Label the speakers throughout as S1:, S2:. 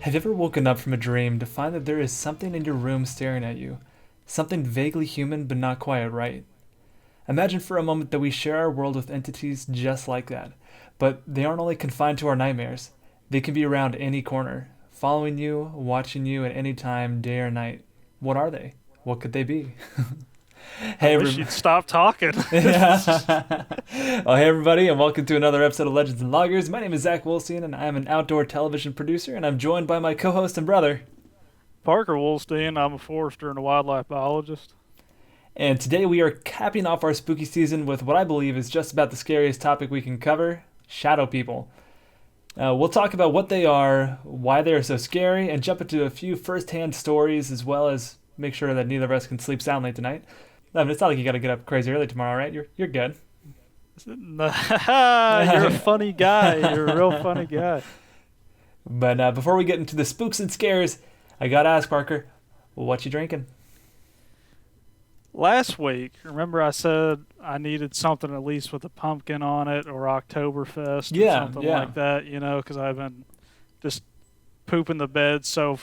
S1: Have you ever woken up from a dream to find that there is something in your room staring at you? Something vaguely human but not quite right? Imagine for a moment that we share our world with entities just like that. But they aren't only confined to our nightmares, they can be around any corner, following you, watching you at any time, day or night. What are they? What could they be?
S2: I
S1: Hey,
S2: wish you'd stop talking.
S1: yeah. Well, hey, everybody, and welcome to another episode of Legends and Loggers. My name is Zac Wohlstein, and I am an outdoor television producer, and I'm joined by my co host and brother.
S2: Parker Wohlstein, I'm a forester and a wildlife biologist.
S1: And today we are capping off our spooky season with what I believe is just about the scariest topic we can cover shadow people. We'll talk about what they are, why they are so scary, and jump into a few first hand stories as well as make sure that neither of us can sleep soundly tonight. I mean, it's not like you got to get up crazy early tomorrow, right? You're good.
S2: You're a funny guy. You're a real funny guy.
S1: But before we get into the spooks and scares, I gotta ask Parker, what you drinking?
S2: Last week, remember I said I needed something at least with a pumpkin on it or Oktoberfest or something like that, because I've been just pooping the bed so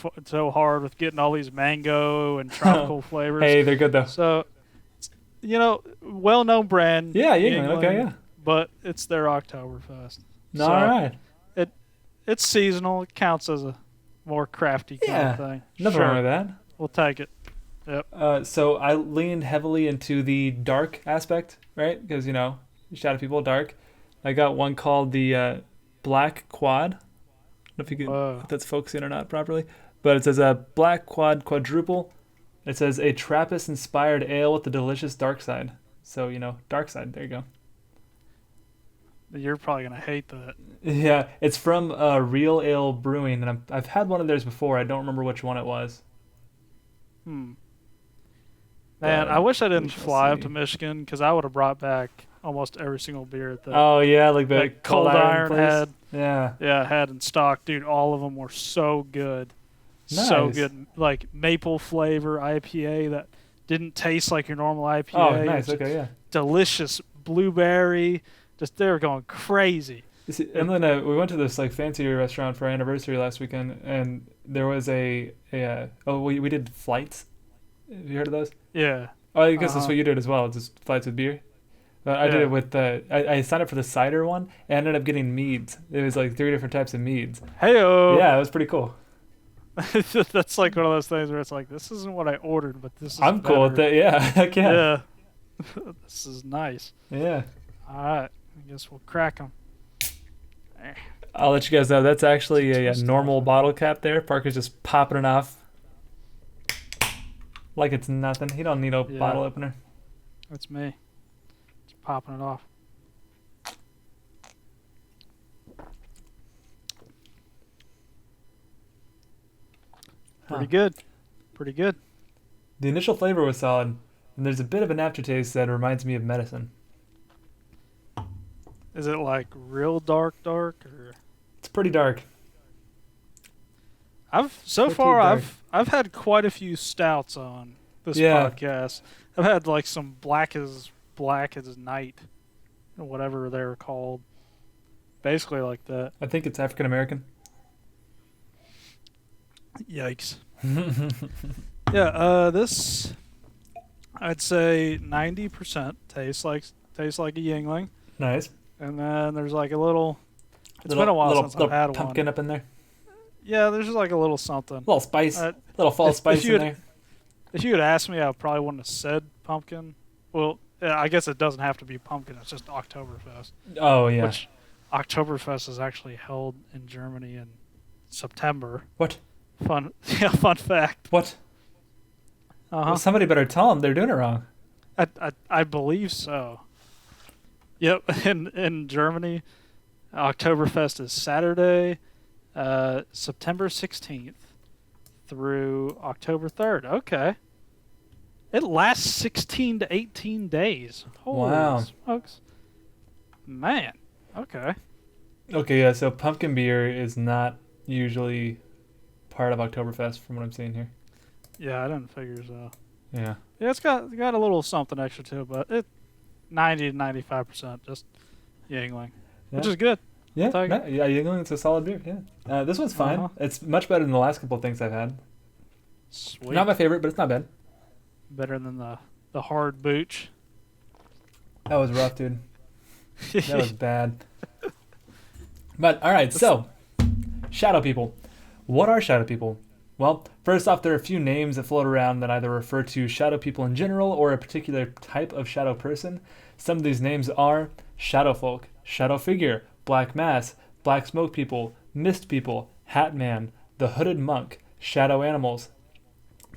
S2: hard with getting all these mango and tropical flavors.
S1: Hey, they're good though.
S2: So, well-known brand.
S1: Yeah,
S2: England,
S1: okay, yeah.
S2: But it's their Oktoberfest.
S1: All right.
S2: It's seasonal. It counts as a more crafty kind of thing.
S1: Nothing wrong with that.
S2: We'll take it. Yep.
S1: So I leaned heavily into the dark aspect, right? Because, shadow people, dark. I got one called the Black Quad. I don't know if you can, if that's focusing or not properly. But it says a Black Quad Quadruple. It says a Trappist-inspired ale with a delicious dark side. So, dark side. There you go.
S2: You're probably going to hate that.
S1: Yeah, it's from Real Ale Brewing, and I've had one of theirs before. I don't remember which one it was.
S2: Man, I wish I didn't fly up to Michigan because I would have brought back almost every single beer at the
S1: like the
S2: Cold Iron
S1: place.
S2: had.
S1: Yeah,
S2: had in stock, dude. All of them were so good,
S1: nice.
S2: So good. Like maple flavor IPA that didn't taste like your normal IPA.
S1: Oh, nice. Okay, yeah.
S2: Delicious blueberry. Just they were going crazy.
S1: And then we went to this fancier restaurant for our anniversary last weekend, and there was we did flights. Have you heard of those?
S2: Yeah.
S1: Oh, I guess that's what you did as well, just flights with beer. I did it with I signed up for the cider one and ended up getting meads. It was 3 different types of meads.
S2: Hey-o.
S1: Yeah, it was pretty cool.
S2: That's like one of those things where it's like, this isn't what I ordered, but this is
S1: I'm
S2: better.
S1: cool with that, yeah. Heck yeah.
S2: Yeah. This is nice.
S1: Yeah.
S2: All right. I guess we'll crack them.
S1: I'll let you guys know that's actually a normal bottle cap there. Parker's just popping it off like it's nothing. He don't need a bottle opener.
S2: That's me. Just popping it off. Pretty good. Pretty good.
S1: The initial flavor was solid, and there's a bit of an aftertaste that reminds me of medicine.
S2: Is it real dark, or?
S1: It's pretty dark.
S2: I've had quite a few stouts on this podcast. I've had some black as night, or whatever they're called. Basically like that.
S1: I think it's African American.
S2: Yikes. This I'd say 90% tastes like a Yingling.
S1: Nice.
S2: And then there's a little. It's been a while since I've had one.
S1: Pumpkin up in there.
S2: Yeah, there's just a little something.
S1: Little spice. Little fall spice in there.
S2: If you had asked me, I probably wouldn't have said pumpkin. Well, I guess it doesn't have to be pumpkin. It's just Oktoberfest.
S1: Oh, yeah.
S2: Which Oktoberfest is actually held in Germany in September.
S1: What?
S2: Fun fact.
S1: What? Well, somebody better tell them they're doing it wrong.
S2: I believe so. Yep, in Germany, Oktoberfest is Saturday, September 16th through October 3rd. Okay. It lasts 16 to 18 days. Holy smokes. Man. Okay.
S1: Okay, yeah, so pumpkin beer is not usually part of Oktoberfest from what I'm seeing here.
S2: Yeah, I didn't figure so.
S1: Yeah.
S2: Yeah, it's got a little something extra too, but it 90 to 95% just Yingling, which is good.
S1: Yeah, no, yeah, Yingling, it's a solid beer. Yeah, this one's fine. It's much better than the last couple of things I've had.
S2: Sweet.
S1: Not my favorite, but it's not bad.
S2: Better than the hard booch.
S1: That was rough, dude. That was bad. But all right, so shadow people. What are shadow people? Well, first off, there are a few names that float around that either refer to shadow people in general or a particular type of shadow person. Some of these names are shadow folk, shadow figure, black mass, black smoke people, mist people, hat man, the hooded monk, shadow animals,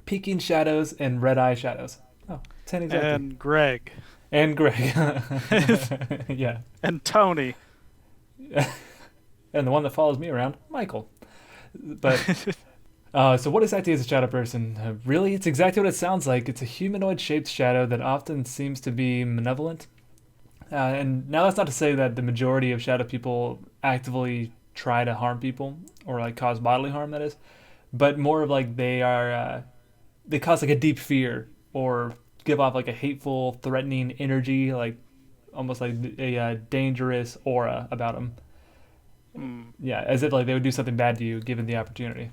S1: peeking shadows, and red eye shadows. Oh, 10 exactly.
S2: And Greg.
S1: And Greg. Yeah.
S2: And Tony.
S1: And the one that follows me around, Michael. But so what exactly is a shadow person? Really, it's exactly what it sounds like. It's a humanoid-shaped shadow that often seems to be malevolent. And now that's not to say that the majority of shadow people actively try to harm people or like cause bodily harm, that is, but more of like they cause like a deep fear or give off like a hateful, threatening energy, like almost like a dangerous aura about them. Yeah, as if like they would do something bad to you given the opportunity.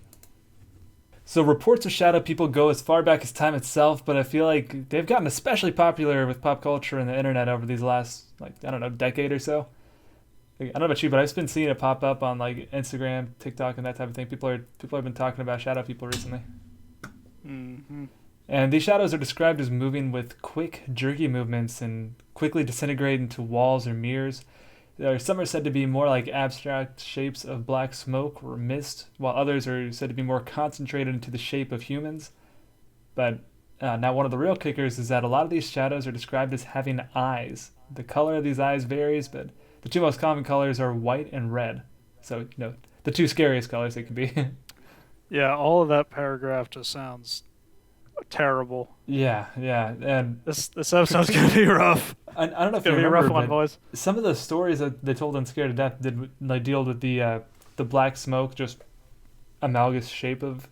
S1: So reports of shadow people go as far back as time itself, but I feel like they've gotten especially popular with pop culture and the internet over these last, like, I don't know, decade or so. I don't know about you, but I've been seeing it pop up on like Instagram, TikTok, and that type of thing. People have been talking about shadow people recently.
S2: Mm-hmm.
S1: And these shadows are described as moving with quick, jerky movements and quickly disintegrate into walls or mirrors. Some are said to be more like abstract shapes of black smoke or mist, while others are said to be more concentrated into the shape of humans. But now one of the real kickers is that a lot of these shadows are described as having eyes. The color of these eyes varies, but the two most common colors are white and red. So, the two scariest colors they can be.
S2: Yeah, all of that paragraph just sounds terrible.
S1: Yeah, and
S2: this episode's gonna be rough.
S1: I don't know if
S2: you remember,
S1: rough
S2: one, boys.
S1: Some of the stories that they told on Scared to Death did like deal with the black smoke, just amalgamous shape of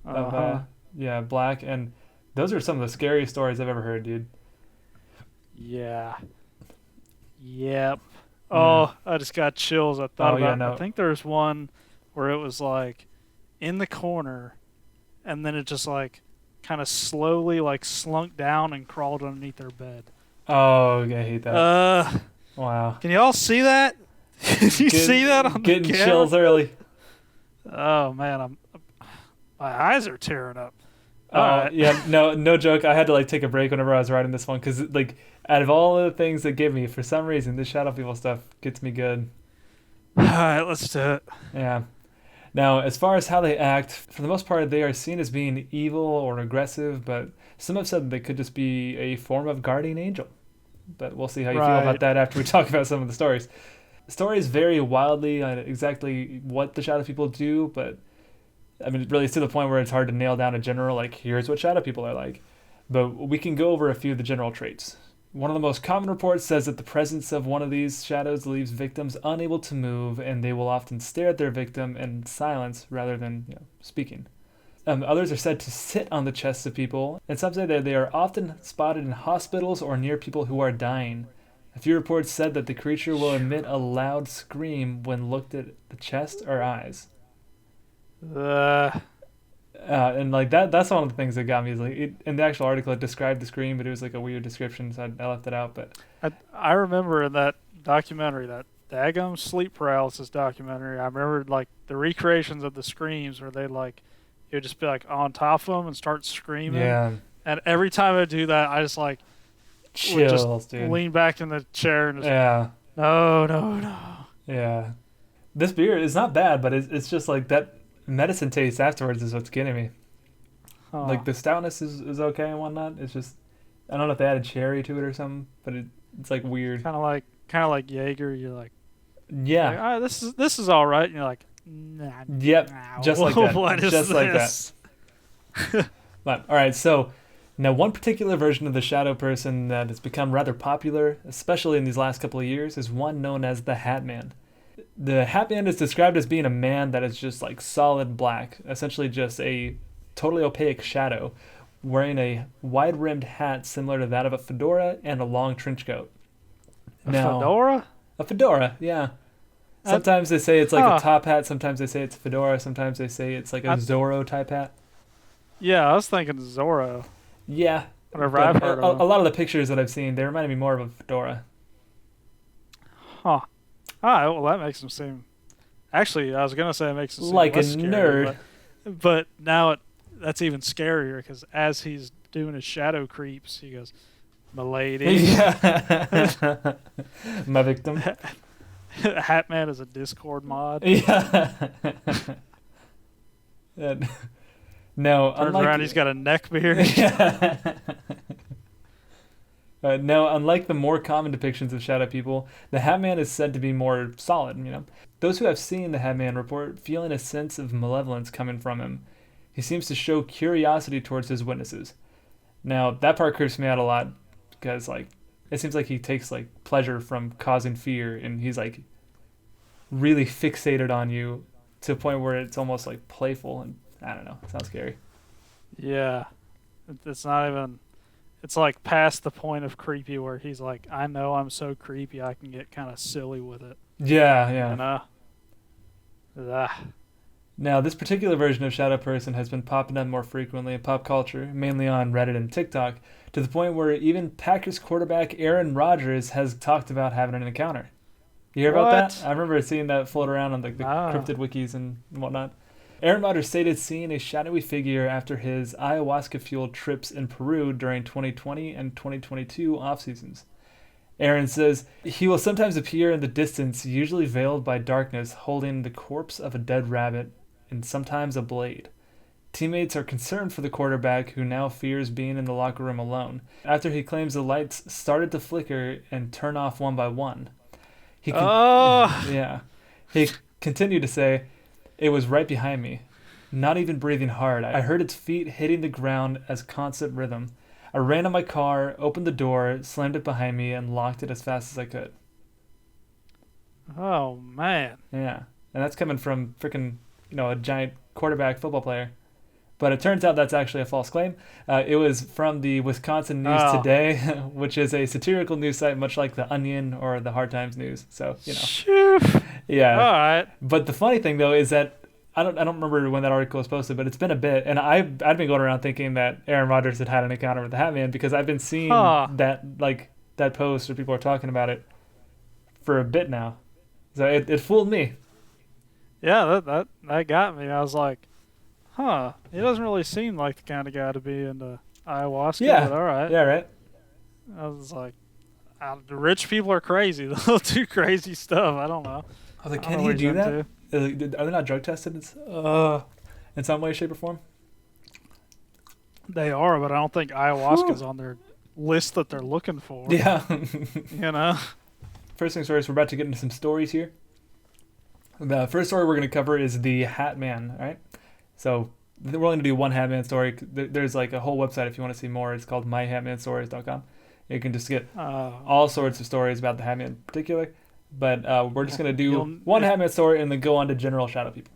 S1: black, and those are some of the scariest stories I've ever heard, dude.
S2: Yeah. Yep. Oh, I just got chills. I thought about. I think there's one where it was like in the corner, and then it just like kind of slowly like slunk down and crawled underneath their bed.
S1: Oh, I hate that. Wow.
S2: Can you all see that? Can you see that on the camera?
S1: Getting chills early.
S2: Oh man, my eyes are tearing up.
S1: Right. Yeah, no joke. I had to like take a break whenever I was writing this one because like out of all the things that give me, for some reason, this shadow people stuff gets me good.
S2: All right, let's do it.
S1: Yeah. Now, as far as how they act, for the most part, they are seen as being evil or aggressive, but some have said that they could just be a form of guardian angel. But we'll see how you feel about that after we talk about some of the stories. Stories vary wildly on exactly what the shadow people do, but I mean, really, it's to the point where it's hard to nail down a general, like, here's what shadow people are like. But we can go over a few of the general traits. One of the most common reports says that the presence of one of these shadows leaves victims unable to move, and they will often stare at their victim in silence rather than speaking. Others are said to sit on the chests of people, and some say that they are often spotted in hospitals or near people who are dying. A few reports said that the creature will emit a loud scream when looked at the chest or eyes. And like that's one of the things that got me is like in the actual article it described the scream, but it was like a weird description, so I left it out. But
S2: I remember in that documentary, that daggum sleep paralysis documentary, I remember like the recreations of the screams where they like it would just be like on top of them and start screaming.
S1: Yeah.
S2: And every time I do that, I just like
S1: chills, dude.
S2: Lean back in the chair and just no.
S1: Yeah. This beer is not bad, but it's just like that medicine taste afterwards is what's getting me. Like the stoutness is okay and whatnot. It's just I don't know if they added cherry to it or something, but it's like weird.
S2: Kind of like Jaeger. You're like,
S1: yeah,
S2: like, this is all right. And you're like, nah.
S1: Yep,
S2: nah.
S1: just like that.
S2: What is
S1: just
S2: this?
S1: Like that. But all right, so now one particular version of the shadow person that has become rather popular, especially in these last couple of years, is one known as the Hat Man. The Hat Man is described as being a man that is just like solid black, essentially just a totally opaque shadow, wearing a wide-rimmed hat similar to that of a fedora and a long trench coat.
S2: Fedora?
S1: A fedora, yeah. Sometimes they say it's like a top hat. Sometimes they say it's a fedora. Sometimes they say it's like a Zorro type hat.
S2: Yeah, I was thinking Zorro.
S1: Yeah.
S2: Whenever I've heard of
S1: a lot of the pictures that I've seen, they reminded me more of a fedora.
S2: Huh. All right, well, that makes him seem... Actually, I was going to say it makes him seem
S1: like
S2: less
S1: a
S2: scary,
S1: nerd.
S2: But now that's even scarier, because as he's doing his shadow creeps, he goes, "My lady."
S1: Yeah. My victim.
S2: Hat Man is a Discord mod.
S1: Yeah. No,
S2: turns around, he's got a neck beard.
S1: Yeah. No, unlike the more common depictions of shadow people, the Hat Man is said to be more solid. Those who have seen the Hat Man report feeling a sense of malevolence coming from him. He seems to show curiosity towards his witnesses. Now, that part creeps me out a lot because, it seems like he takes pleasure from causing fear, and he's really fixated on you to a point where it's almost playful, and I don't know, it sounds scary.
S2: Yeah, it's not even. It's past the point of creepy where he's like, I know I'm so creepy I can get kind of silly with it.
S1: Yeah.
S2: Ugh.
S1: Now, this particular version of Shadow Person has been popping up more frequently in pop culture, mainly on Reddit and TikTok, to the point where even Packers quarterback Aaron Rodgers has talked about having an encounter. You hear about that? I remember seeing that float around on the cryptid wikis and whatnot. Aaron Rodgers stated seeing a shadowy figure after his ayahuasca-fueled trips in Peru during 2020 and 2022 off-seasons. Aaron says, he will sometimes appear in the distance, usually veiled by darkness, holding the corpse of a dead rabbit and sometimes a blade. Teammates are concerned for the quarterback, who now fears being in the locker room alone, after he claims the lights started to flicker and turn off one by one. He continued to say, "It was right behind me, not even breathing hard. I heard its feet hitting the ground as constant rhythm. I ran to my car, opened the door, slammed it behind me, and locked it as fast as I could."
S2: Oh, man.
S1: Yeah, and that's coming from freaking, a giant quarterback football player. But it turns out that's actually a false claim. It was from the Wisconsin News Today, which is a satirical news site much like The Onion or the Hard Times News. So, Yeah.
S2: All right.
S1: But the funny thing, though, is that I don't remember when that article was posted, but it's been a bit. And I'd been going around thinking that Aaron Rodgers had an encounter with the Hat Man because I've been seeing that post where people are talking about it for a bit now. So it fooled me.
S2: Yeah, that got me. I was like, he doesn't really seem like the kind of guy to be into ayahuasca,
S1: Yeah.
S2: but all right.
S1: Yeah, right.
S2: I was like, the rich people are crazy. They'll do crazy stuff. I don't know.
S1: I was like, can he do that? Are they not drug tested in some way, shape, or form?
S2: They are, but I don't think ayahuasca's on their list that they're looking for.
S1: Yeah.
S2: First
S1: things first, we're about to get into some stories here. The first story we're going to cover is the Hat Man, all right? So we're only going to do one Hat Man story. There's a whole website if you want to see more. It's called myhatmanstories.com. You can just get all sorts of stories about the Hat Man in particular. But we're just going to do one Hat Man story and then go on to general shadow people.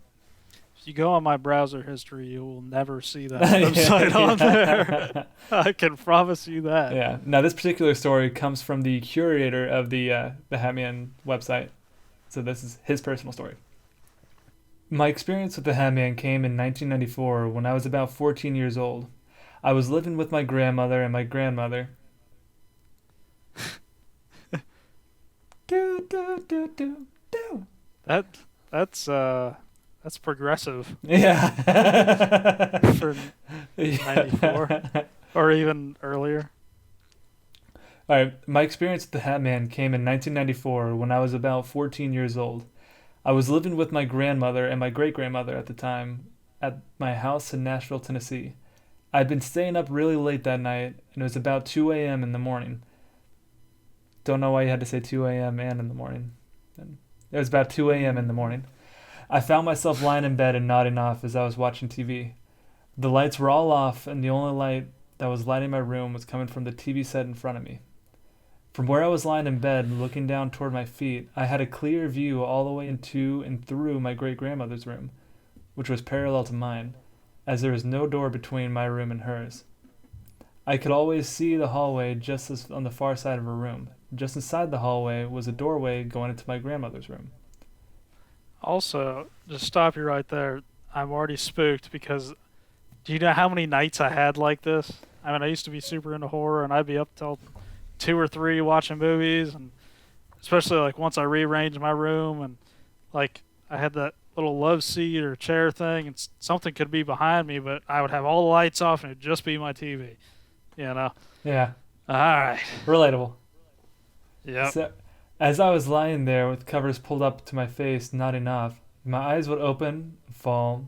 S2: If you go on my browser history, you will never see that website on there. I can promise you that.
S1: Yeah. Now, this particular story comes from the curator of the Hat Man website. So this is his personal story. My experience with the Hat Man came in 1994 when I was about 14 years old. I was living with my grandmother and my grandmother.
S2: That's progressive.
S1: Yeah.
S2: For 94 or even earlier.
S1: All right, my experience with the Hat Man came in 1994 when I was about 14 years old. I was living with my grandmother and my great-grandmother at the time at my house in Nashville, Tennessee. I'd been staying up really late that night, and it was about 2 a.m. in the morning. Don't know why you had to say 2 a.m. and in the morning. It was about 2 a.m. in the morning. I found myself lying in bed and nodding off as I was watching TV. The lights were all off, and the only light that was lighting my room was coming from the TV set in front of me. From where I was lying in bed, looking down toward my feet, I had a clear view all the way into and through my great-grandmother's room, which was parallel to mine, as there was no door between my room and hers. I could always see the hallway just as on the far side of her room. Just inside the hallway was a doorway going into my grandmother's room.
S2: Also, just stop you right there. I'm already spooked because do you know how many nights I had like this? I mean, I used to be super into horror, and I'd be up till 2 or 3 watching movies, and especially like once I rearranged my room and like I had that little love seat or chair thing, and something could be behind me, but I would have all the lights off and it'd just be my TV. You know.
S1: Yeah.
S2: All right.
S1: Relatable.
S2: Yep.
S1: So, as I was lying there with covers pulled up to my face, nodding off, my eyes would open and fall,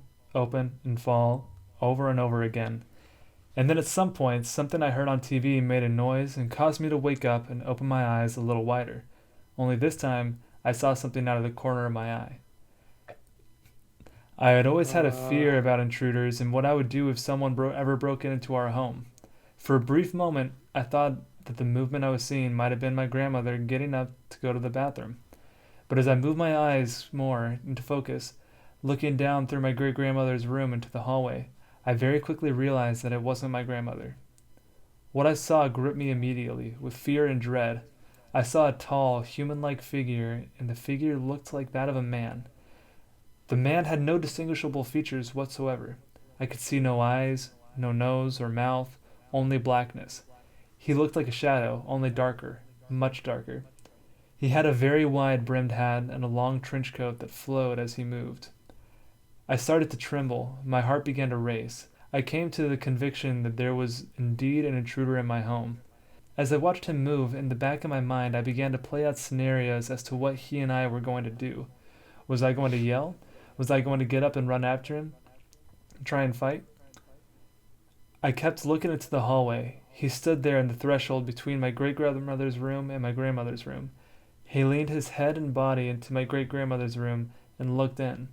S1: over and over again. And then at some point, something I heard on TV made a noise and caused me to wake up and open my eyes a little wider. Only this time, I saw something out of the corner of my eye. I had always had a fear about intruders and what I would do if someone ever broke into our home. For a brief moment, I thought that the movement I was seeing might have been my grandmother getting up to go to the bathroom. But as I moved my eyes more into focus, looking down through my great grandmother's room into the hallway, I very quickly realized that it wasn't my grandmother. What I saw gripped me immediately, with fear and dread. I saw a tall, human like figure, and the figure looked like that of a man. The man had no distinguishable features whatsoever. I could see no eyes, no nose or mouth, only blackness. He looked like a shadow, only darker, much darker. He had a very wide brimmed hat and a long trench coat that flowed as he moved. I started to tremble. My heart began to race. I came to the conviction that there was indeed an intruder in my home. As I watched him move, in the back of my mind I began to play out scenarios as to what he and I were going to do. Was I going to yell? Was I going to get up and run after him? Try and fight? I kept looking into the hallway. He stood there in the threshold between my great-grandmother's room and my grandmother's room. He leaned his head and body into my great-grandmother's room and looked in,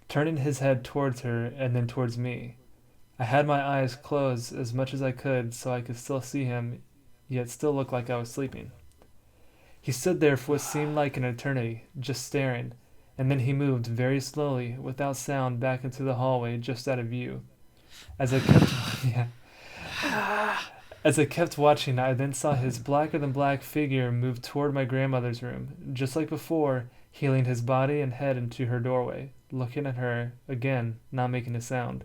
S1: turning his head towards her and then towards me. I had my eyes closed as much as I could so I could still see him, yet still look like I was sleeping. He stood there for what seemed like an eternity, just staring, and then he moved very slowly, without sound, back into the hallway just out of view. As I kept As I kept watching, I then saw his blacker than black figure move toward my grandmother's room. Just like before, he leaned his body and head into her doorway, looking at her, again, not making a sound.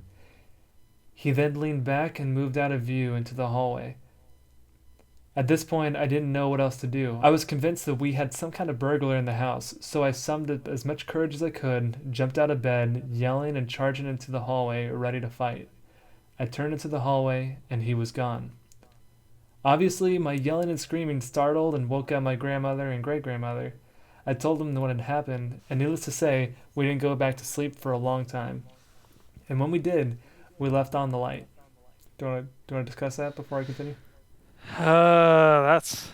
S1: He then leaned back and moved out of view into the hallway. At this point, I didn't know what else to do. I was convinced that we had some kind of burglar in the house, so I summoned up as much courage as I could, jumped out of bed, yelling and charging into the hallway, ready to fight. I turned into the hallway, and he was gone. Obviously, my yelling and screaming startled and woke up my grandmother and great-grandmother. I told them what had happened, and needless to say, we didn't go back to sleep for a long time. And when we did, we left on the light. Do you want to discuss that before I continue?
S2: That's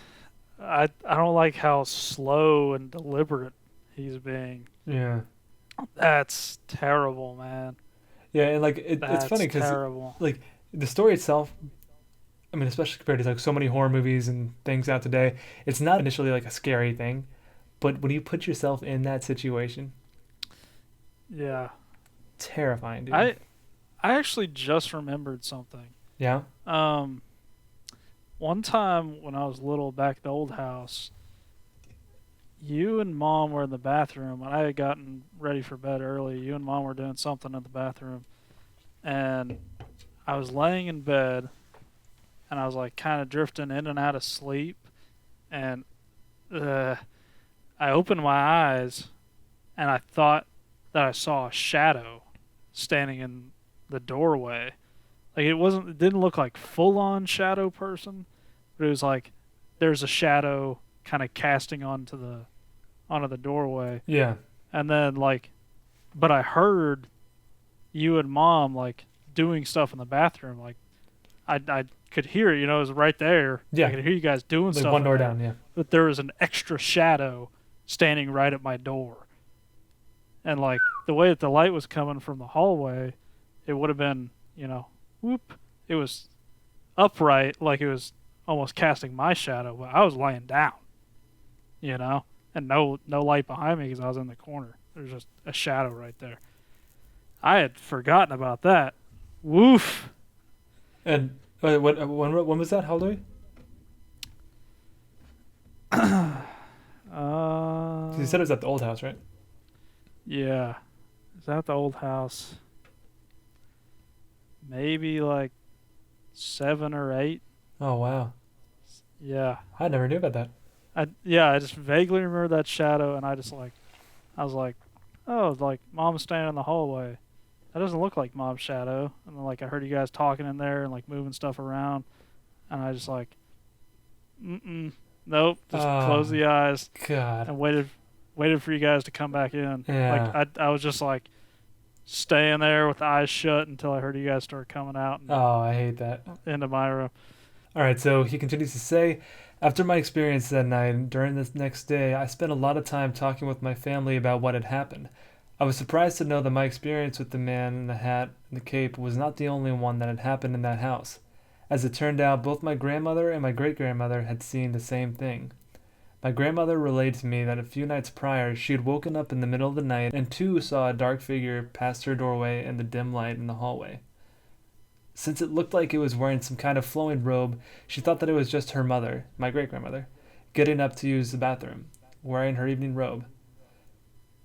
S2: I don't like how slow and deliberate he's being.
S1: Yeah.
S2: That's terrible, man.
S1: Yeah, and like it's funny because like the story itself, I mean, especially compared to like so many horror movies and things out today, it's not initially like a scary thing, but when you put yourself in that situation,
S2: yeah,
S1: terrifying, dude.
S2: I actually just remembered something.
S1: Yeah.
S2: One time when I was little back at the old house, you and Mom were in the bathroom, and I had gotten ready for bed early. You and Mom were doing something in the bathroom, and I was laying in bed, and I was like kind of drifting in and out of sleep, and I opened my eyes, and I thought that I saw a shadow standing in the doorway. Like it didn't look like full on shadow person, but it was like there's a shadow kind of casting onto the doorway.
S1: Yeah.
S2: And then but I heard you and Mom like doing stuff in the bathroom. Like I could hear it, it was right there.
S1: Yeah.
S2: I could hear you guys doing
S1: like
S2: stuff.
S1: One door down, yeah.
S2: But there was an extra shadow standing right at my door. And like the way that the light was coming from the hallway, it would have been, whoop. It was upright, like it was almost casting my shadow, but I was laying down, and no light behind me because I was in the corner. There was just a shadow right there. I had forgotten about that. Woof.
S1: And when was that? How old are you? You said it was at the old house, right?
S2: Yeah. Is that the old house? Maybe like 7 or 8.
S1: Oh wow,
S2: Yeah.
S1: I never knew about that.
S2: I just vaguely remember that shadow, and I was like, oh, like mom's standing in the hallway. That doesn't look like mom's shadow. And then like I heard you guys talking in there and like moving stuff around, and I just like, nope, just closed
S1: Oh
S2: the eyes
S1: God.
S2: and waited for you guys to come back in. Like
S1: Yeah.
S2: I was just like staying there with the eyes shut until I heard you guys start coming out and
S1: Oh, I hate that.
S2: into my room.
S1: All right, so he continues to say, after my experience that night and during the next day, I spent a lot of time talking with my family about what had happened. I was surprised to know that my experience with the man in the hat and the cape was not the only one that had happened in that house. As it turned out, both my grandmother and my great grandmother had seen the same thing. My grandmother relayed to me that a few nights prior she had woken up in the middle of the night and too saw a dark figure past her doorway in the dim light in the hallway. Since it looked like it was wearing some kind of flowing robe, she thought that it was just her mother, my great grandmother, getting up to use the bathroom, wearing her evening robe.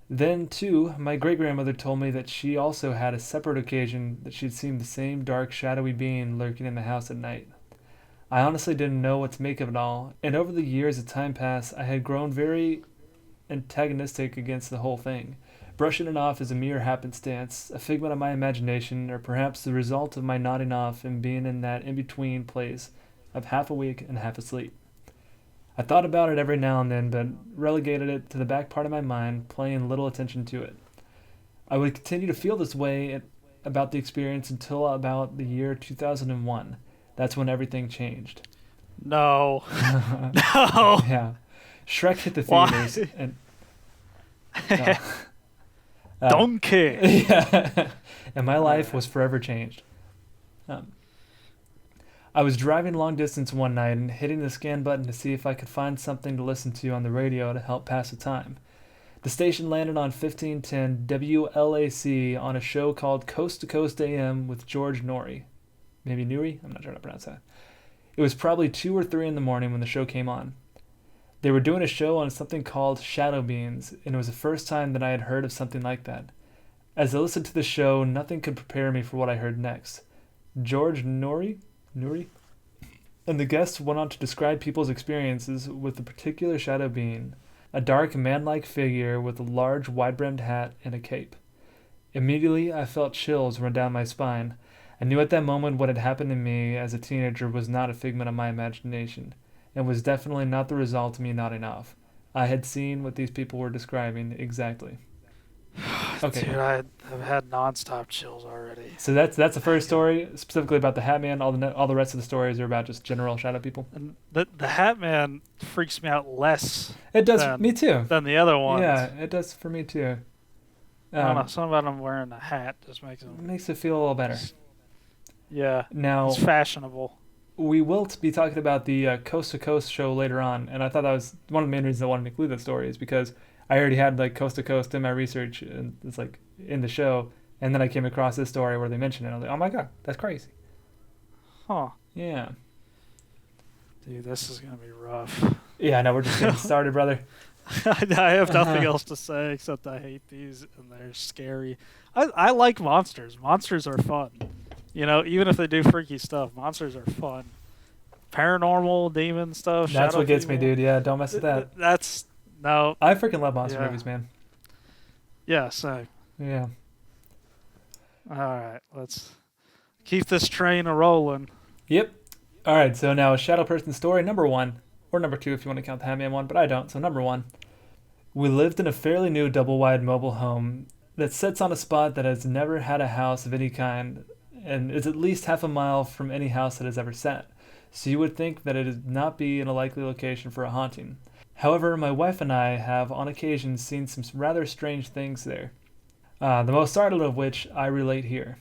S1: Then, too, my great grandmother told me that she also had a separate occasion that she'd seen the same dark, shadowy being lurking in the house at night. I honestly didn't know what to make of it all, and over the years as time passed, I had grown very antagonistic against the whole thing, brushing it off as a mere happenstance, a figment of my imagination, or perhaps the result of my nodding off and being in that in between place of half awake and half asleep. I thought about it every now and then, but relegated it to the back part of my mind, paying little attention to it. I would continue to feel this way about the experience until about the year 2001. That's when everything changed.
S2: No. No.
S1: Yeah. Shrek hit the
S2: Why?
S1: theaters and no.
S2: Donkey.
S1: Yeah. And my life was forever changed. Um, I was driving long distance one night and hitting the scan button to see if I could find something to listen to on the radio to help pass the time. The station landed on 1510 WLAC on a show called Coast to Coast AM with George Norrie. Maybe Nuri? I'm not sure how to pronounce that. It was probably 2 or 3 in the morning when the show came on. They were doing a show on something called shadow beings, and it was the first time that I had heard of something like that. As I listened to the show, nothing could prepare me for what I heard next. George Norrie? And the guests went on to describe people's experiences with the particular shadow being, a dark man-like figure with a large wide-brimmed hat and a cape. Immediately, I felt chills run down my spine. I knew at that moment what had happened to me as a teenager was not a figment of my imagination, and was definitely not the result of me nodding off. I had seen what these people were describing exactly. Okay.
S2: Dude, I've had nonstop chills already.
S1: So that's the first story, specifically about the Hat Man. All the rest of the stories are about just general shadow people.
S2: And the Hat Man freaks me out less.
S1: It does me too.
S2: Than the other ones.
S1: Yeah, it does for me too.
S2: I don't know. Something about him wearing a hat just
S1: makes it feel a little better.
S2: Yeah.
S1: Now
S2: it's fashionable.
S1: We will be talking about the Coast to Coast show later on, and I thought that was one of the main reasons I wanted to include that story is because I already had like Coast to Coast in my research, and it's like in the show, and then I came across this story where they mentioned it. I was like, oh my god, that's crazy.
S2: Huh.
S1: Yeah.
S2: Dude, this is gonna be rough.
S1: Yeah, I know. We're just getting started, brother.
S2: I have nothing else to say except I hate these and they're scary. I like monsters. Monsters are fun. You know, even if they do freaky stuff, monsters are fun. Paranormal, demon stuff.
S1: That's what gets me, dude. Yeah, don't mess with that.
S2: That's no.
S1: I freaking love monster movies, man.
S2: Yeah, same.
S1: Yeah.
S2: All right, let's keep this train a rolling.
S1: Yep. All right, so now Shadow Person story number 1, or number 2 if you want to count the Hatman one, but I don't. So number 1. We lived in a fairly new double-wide mobile home that sits on a spot that has never had a house of any kind and is at least half a mile from any house that has ever sat. So you would think that it would not be in a likely location for a haunting. However, my wife and I have on occasion seen some rather strange things there. The most startling of which I relate here.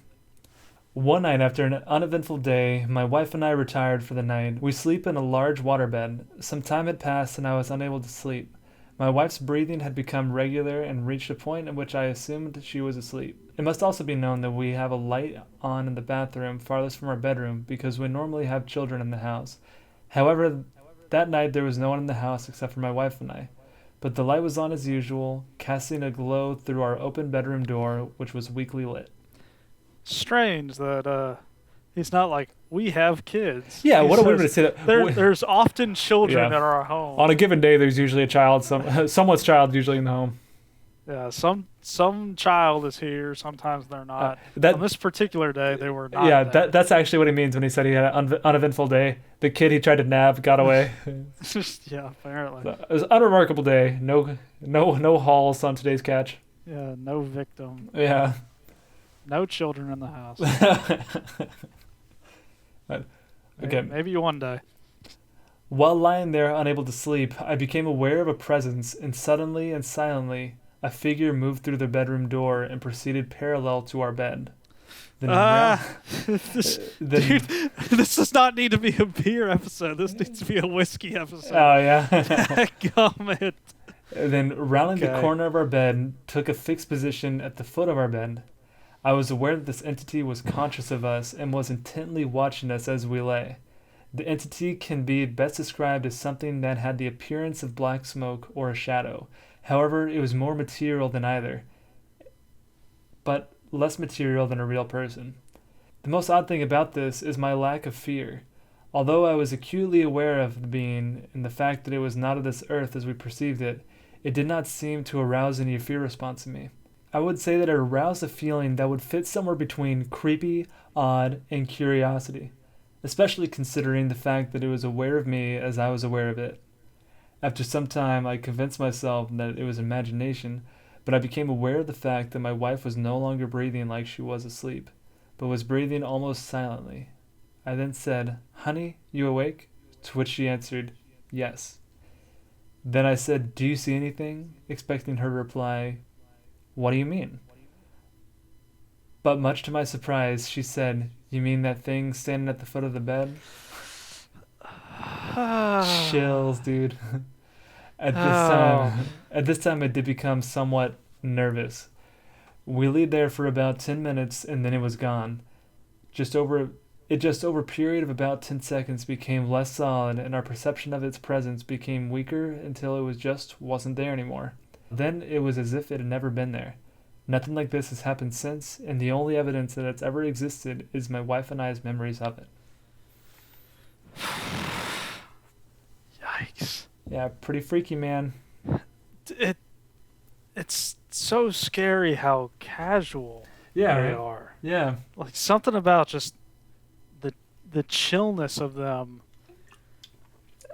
S1: One night after an uneventful day, my wife and I retired for the night. We sleep in a large waterbed. Some time had passed and I was unable to sleep. My wife's breathing had become regular and reached a point at which I assumed she was asleep. It must also be known that we have a light on in the bathroom farthest from our bedroom because we normally have children in the house. However, that night there was no one in the house except for my wife and I. but the light was on as usual, casting a glow through our open bedroom door, which was weakly lit.
S2: Strange that he's not like, we have kids.
S1: Yeah,
S2: he
S1: what
S2: says,
S1: a weird way to say that.
S2: There's often children
S1: Yeah.
S2: in our home.
S1: On a given day, there's usually a child, someone's child usually in the home.
S2: Yeah, some child is here. Sometimes they're not. On this particular day, they were not.
S1: Yeah, that's actually what he means when he said he had an uneventful day. The kid he tried to nab got away.
S2: Yeah, apparently.
S1: So, it was an unremarkable day. No hauls on today's catch.
S2: Yeah, no victim.
S1: Yeah.
S2: No children in the house.
S1: Okay.
S2: Maybe one day.
S1: While lying there unable to sleep, I became aware of a presence, and suddenly and silently, a figure moved through the bedroom door and proceeded parallel to our bed.
S2: This does not need to be a beer episode. This needs to be a whiskey episode.
S1: Oh, yeah.
S2: Gummit.
S1: Then, rounding the corner of our bed, took a fixed position at the foot of our bed. I was aware that this entity was conscious of us and was intently watching us as we lay. The entity can be best described as something that had the appearance of black smoke or a shadow. However, it was more material than either, but less material than a real person. The most odd thing about this is my lack of fear. Although I was acutely aware of the being and the fact that it was not of this earth as we perceived it, it did not seem to arouse any fear response in me. I would say that it aroused a feeling that would fit somewhere between creepy, odd, and curiosity, especially considering the fact that it was aware of me as I was aware of it. After some time, I convinced myself that it was imagination, but I became aware of the fact that my wife was no longer breathing like she was asleep, but was breathing almost silently. I then said, "Honey, you awake?" To which she answered, "Yes." Then I said, "Do you see anything?" expecting her to reply, "What do you mean?" But much to my surprise, she said, "You mean that thing standing at the foot of the bed?" Chills, dude. At this time, I did become somewhat nervous. We laid there for about 10 minutes, and then it was gone. Just over a period of about 10 seconds became less solid, and our perception of its presence became weaker until it wasn't there anymore. Then it was as if it had never been there. Nothing like this has happened since, and the only evidence that it's ever existed is my wife and I's memories of it.
S2: Yikes.
S1: Yeah, pretty freaky, man.
S2: It's so scary how casual they are.
S1: Yeah.
S2: Like something about just the chillness of them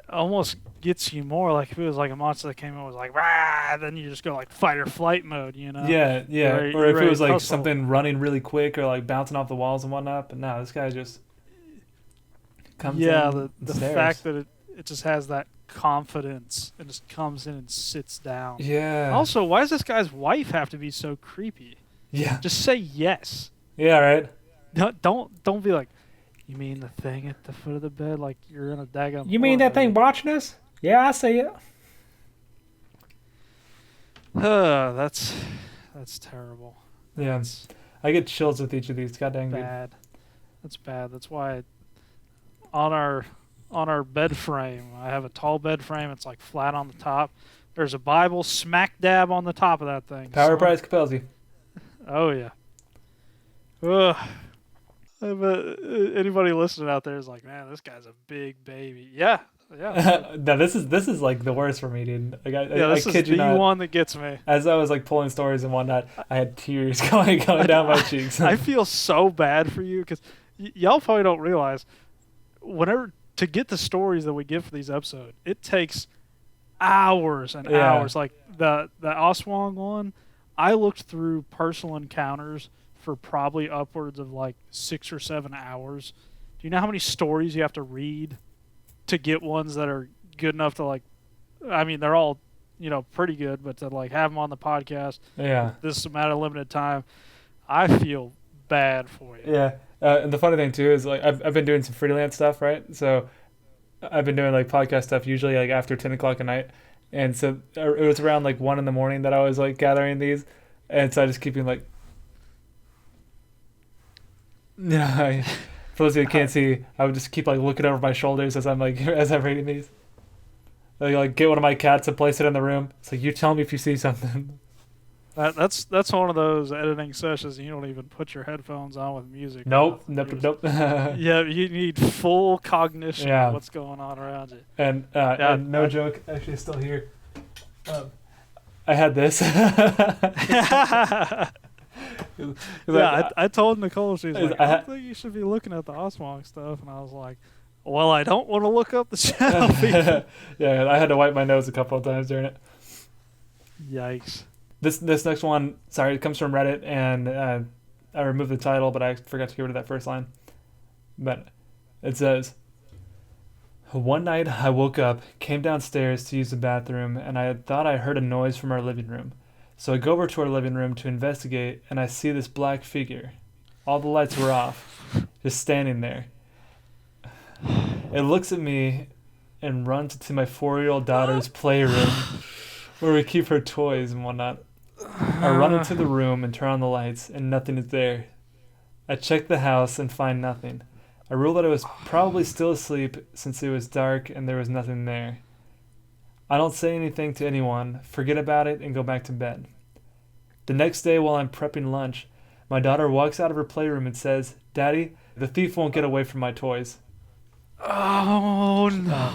S2: almost gets you more. Like if it was like a monster that came in and was like, rah, then you just go like fight or flight mode, you know?
S1: Yeah.
S2: Or
S1: if it was like something running really quick or like bouncing off the walls and whatnot. But no, this guy just comes in.
S2: Yeah, the fact that it just has that confidence and just comes in and sits down.
S1: Yeah.
S2: Also, why does this guy's wife have to be so creepy?
S1: Yeah.
S2: Just say yes.
S1: Yeah, right.
S2: Don't be like, you mean the thing at the foot of the bed? Like you're in a daggone.
S1: You mean that thing watching us? Yeah, I see it.
S2: That's terrible.
S1: Yeah. I get chills with each of these. God dang
S2: bad. That's bad. That's why on our bed frame, I have a tall bed frame. It's like flat on the top. There's a Bible smack dab on the top of that thing.
S1: Power prize compels you.
S2: Oh yeah. Ugh. Anybody listening out there is like, man, this guy's a big baby. Yeah.
S1: No, this is like the worst for me, dude. Like,
S2: this is the one that gets me.
S1: As I was like pulling stories and whatnot, I had tears going down my cheeks.
S2: I feel so bad for you because y'all probably don't realize to get the stories that we get for these episodes, it takes hours and hours. Like the Oswong one, I looked through personal encounters for probably upwards of like 6 or 7 hours. Do you know how many stories you have to read to get ones that are good enough to like, I mean, they're all, pretty good, but to like have them on the podcast, this amount of limited time, I feel bad for you.
S1: Yeah. And the funny thing too is like I've been doing some freelance stuff, right? So I've been doing like podcast stuff usually like after 10 o'clock at night, and so it was around like 1 a.m. that I was like gathering these, and so I just keep being like, no. For those of you who can't see, I would just keep like looking over my shoulders as I'm reading these. Like get one of my cats and place it in the room. It's like, you tell me if you see something.
S2: That's one of those editing sessions you don't even put your headphones on with music.
S1: Nope.
S2: Yeah, you need full cognition of what's going on around you.
S1: And no joke, actually still here. I had this.
S2: I told Nicole, she's like, I don't think you should be looking at the Osmog stuff, and I was like, well, I don't want to look up the channel.
S1: Yeah, I had to wipe my nose a couple of times during it.
S2: Yikes.
S1: This next one, sorry, it comes from Reddit, and I removed the title, but I forgot to get rid of that first line. But it says, one night I woke up, came downstairs to use the bathroom, and I thought I heard a noise from our living room. So I go over to our living room to investigate, and I see this black figure. All the lights were off, just standing there. It looks at me and runs to my 4-year-old daughter's playroom where we keep her toys and whatnot. I run into the room and turn on the lights, and nothing is there. I check the house and find nothing. I rule that I was probably still asleep since it was dark and there was nothing there. I don't say anything to anyone, forget about it, and go back to bed. The next day while I'm prepping lunch, my daughter walks out of her playroom and says, "Daddy, the thief won't get away from my toys."
S2: Oh, no.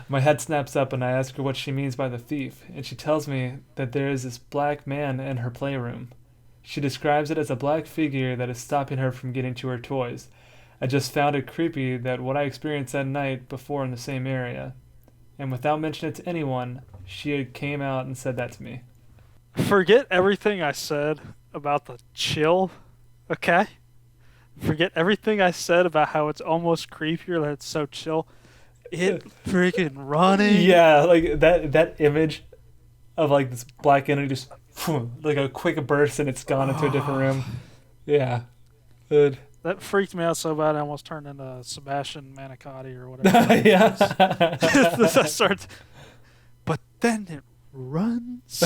S1: My head snaps up and I ask her what she means by the thief, and she tells me that there is this black man in her playroom. She describes it as a black figure that is stopping her from getting to her toys. I just found it creepy that what I experienced that night before in the same area. And without mentioning it to anyone, she came out and said that to me.
S2: Forget everything I said about the chill, okay? Forget everything I said about how it's almost creepier that it's so chill. It freaking running.
S1: Yeah, like that image of like this black entity just like a quick burst and it's gone into a different room. Yeah. Good.
S2: That freaked me out so bad I almost turned into Sebastian Manicotti or whatever.
S1: Yeah.
S2: I started, but then it runs.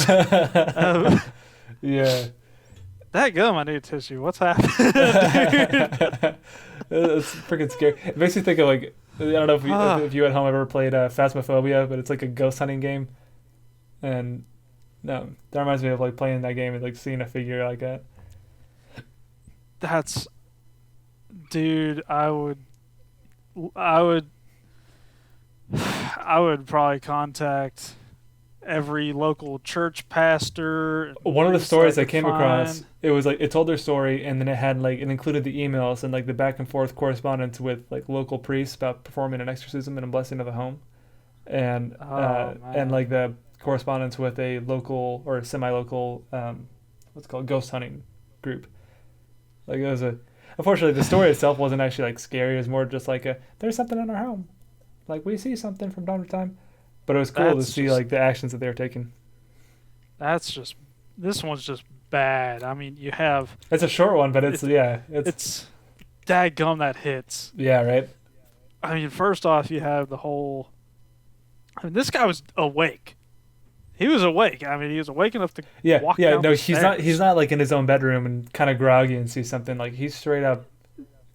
S1: Yeah.
S2: That gum, I need tissue. What's happening?
S1: It's freaking scary. It makes me think of like, I don't know if you at home ever played Phasmophobia, but it's like a ghost hunting game. And no, that reminds me of like playing that game and like seeing a figure like that.
S2: That's, dude, I would probably contact every local church pastor.
S1: One of the stories I came across, it was like it told their story, and then it had like it included the emails and like the back and forth correspondence with like local priests about performing an exorcism and a blessing of the home, and like the correspondence with a local or semi-local what's it called, ghost hunting group. Like it was unfortunately the story itself wasn't actually like scary. It was more just like there's something in our home, like we see something from time to time. But it was cool to see like the actions that they were taking.
S2: This one's just bad. I mean, you have...
S1: It's a short one, but it's
S2: dadgum that hits.
S1: Yeah, right?
S2: I mean, first off, you have the whole... I mean, this guy was awake. He was awake. I mean, he was awake enough to walk down the stairs.
S1: He's not like in his own bedroom and kind of groggy and see something. Like, he's straight up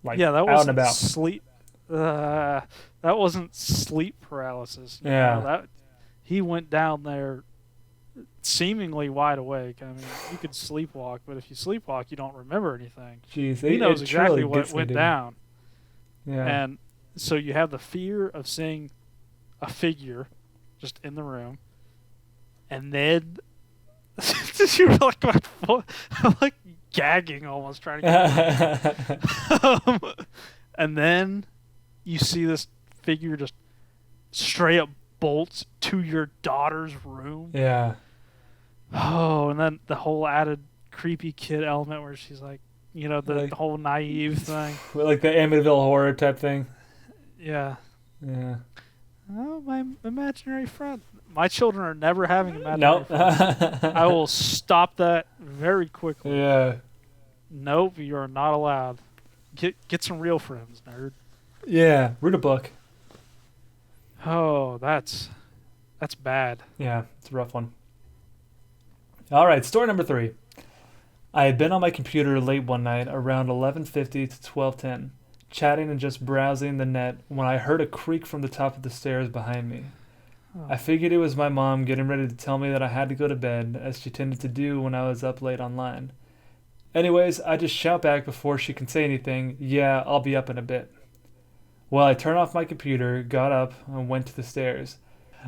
S1: like out and about.
S2: Sleep. That wasn't sleep paralysis. He went down there seemingly wide awake. I mean, you could sleepwalk, but if you sleepwalk, you don't remember anything.
S1: Jeez,
S2: he knows exactly what went down.
S1: Yeah.
S2: And so you have the fear of seeing a figure just in the room, and then you're like, I'm like gagging almost trying to get and then you see this figure just straight up bolts to your daughter's room.
S1: Yeah.
S2: Oh, and then the whole added creepy kid element where she's like, you know, the whole naive thing.
S1: Like the Amityville horror type thing.
S2: Yeah.
S1: Yeah.
S2: Oh, my imaginary friend. My children are never having imaginary friends. I will stop that very quickly.
S1: Yeah.
S2: Nope, you are not allowed. Get some real friends, nerd.
S1: Yeah, read a book.
S2: Oh, that's bad.
S1: Yeah, it's a rough one. All right, story number 3. I had been on my computer late one night around 11:50 to 12:10, chatting and just browsing the net when I heard a creak from the top of the stairs behind me. I figured it was my mom getting ready to tell me that I had to go to bed, as she tended to do when I was up late online. Anyways, I just shout back before she can say anything, yeah, I'll be up in a bit. Well, I turned off my computer, got up, and went to the stairs.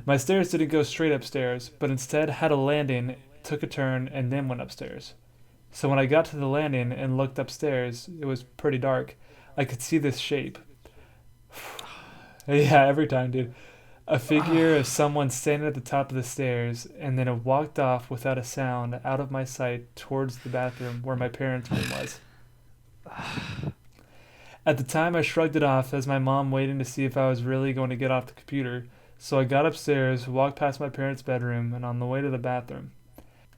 S1: My stairs didn't go straight upstairs, but instead had a landing, took a turn, and then went upstairs. So when I got to the landing and looked upstairs, it was pretty dark. I could see this shape. Yeah, every time, dude. A figure of someone standing at the top of the stairs, and then it walked off without a sound out of my sight towards the bathroom where my parents' room was. At the time, I shrugged it off as my mom waiting to see if I was really going to get off the computer, so I got upstairs, walked past my parents' bedroom, and on the way to the bathroom.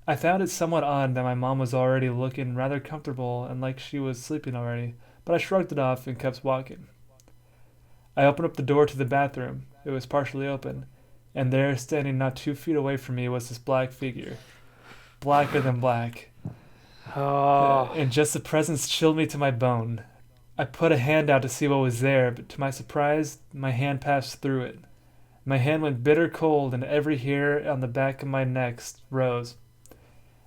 S1: I found it somewhat odd that my mom was already looking rather comfortable and like she was sleeping already, but I shrugged it off and kept walking. I opened up the door to the bathroom. It was partially open, and there, standing not 2 feet away from me, was this black figure. Blacker than black. And just the presence chilled me to my bone. I put a hand out to see what was there, but to my surprise, my hand passed through it. My hand went bitter cold, and every hair on the back of my neck rose.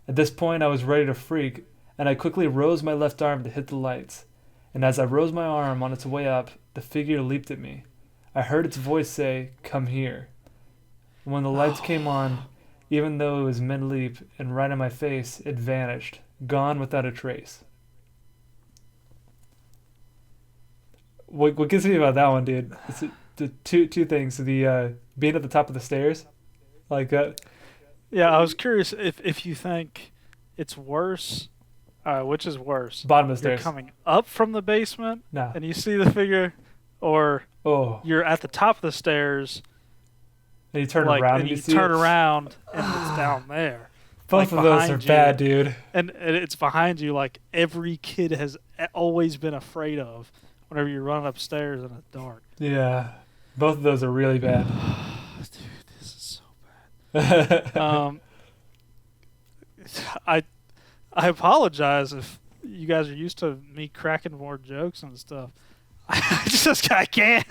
S1: At this point, I was ready to freak, and I quickly rose my left arm to hit the lights. And as I rose my arm on its way up, the figure leaped at me. I heard its voice say, "Come here." When the lights came on, even though it was mid-leap and right in my face, it vanished, gone without a trace. What gets me about that one, dude, is the two things. The being at the top of the stairs, like that.
S2: Yeah, I was curious if you think it's worse. Which is worse?
S1: Bottom of the
S2: You're
S1: stairs.
S2: coming up from the basement
S1: No.
S2: and you see the figure, or you're at the top of the stairs
S1: and you turn around and you see
S2: turn
S1: it.
S2: around and it's down there.
S1: Both of those are bad, dude.
S2: And it's behind you, like every kid has always been afraid of whenever you're running upstairs in the dark.
S1: Yeah. Both of those are really bad.
S2: Dude, this is so bad. I apologize if you guys are used to me cracking more jokes and stuff. I can't.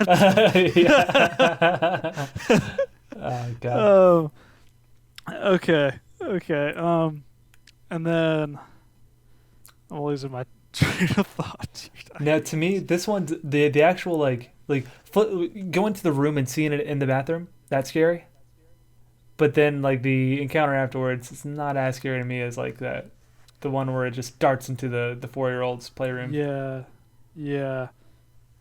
S1: Oh God.
S2: Okay. And then I'm losing my train of thought.
S1: Now, to me, this one's the actual like going to the room and seeing it in the bathroom. That's scary. But then like the encounter afterwards, it's not as scary to me as like that. The one where it just darts into the 4-year-old's playroom.
S2: Yeah.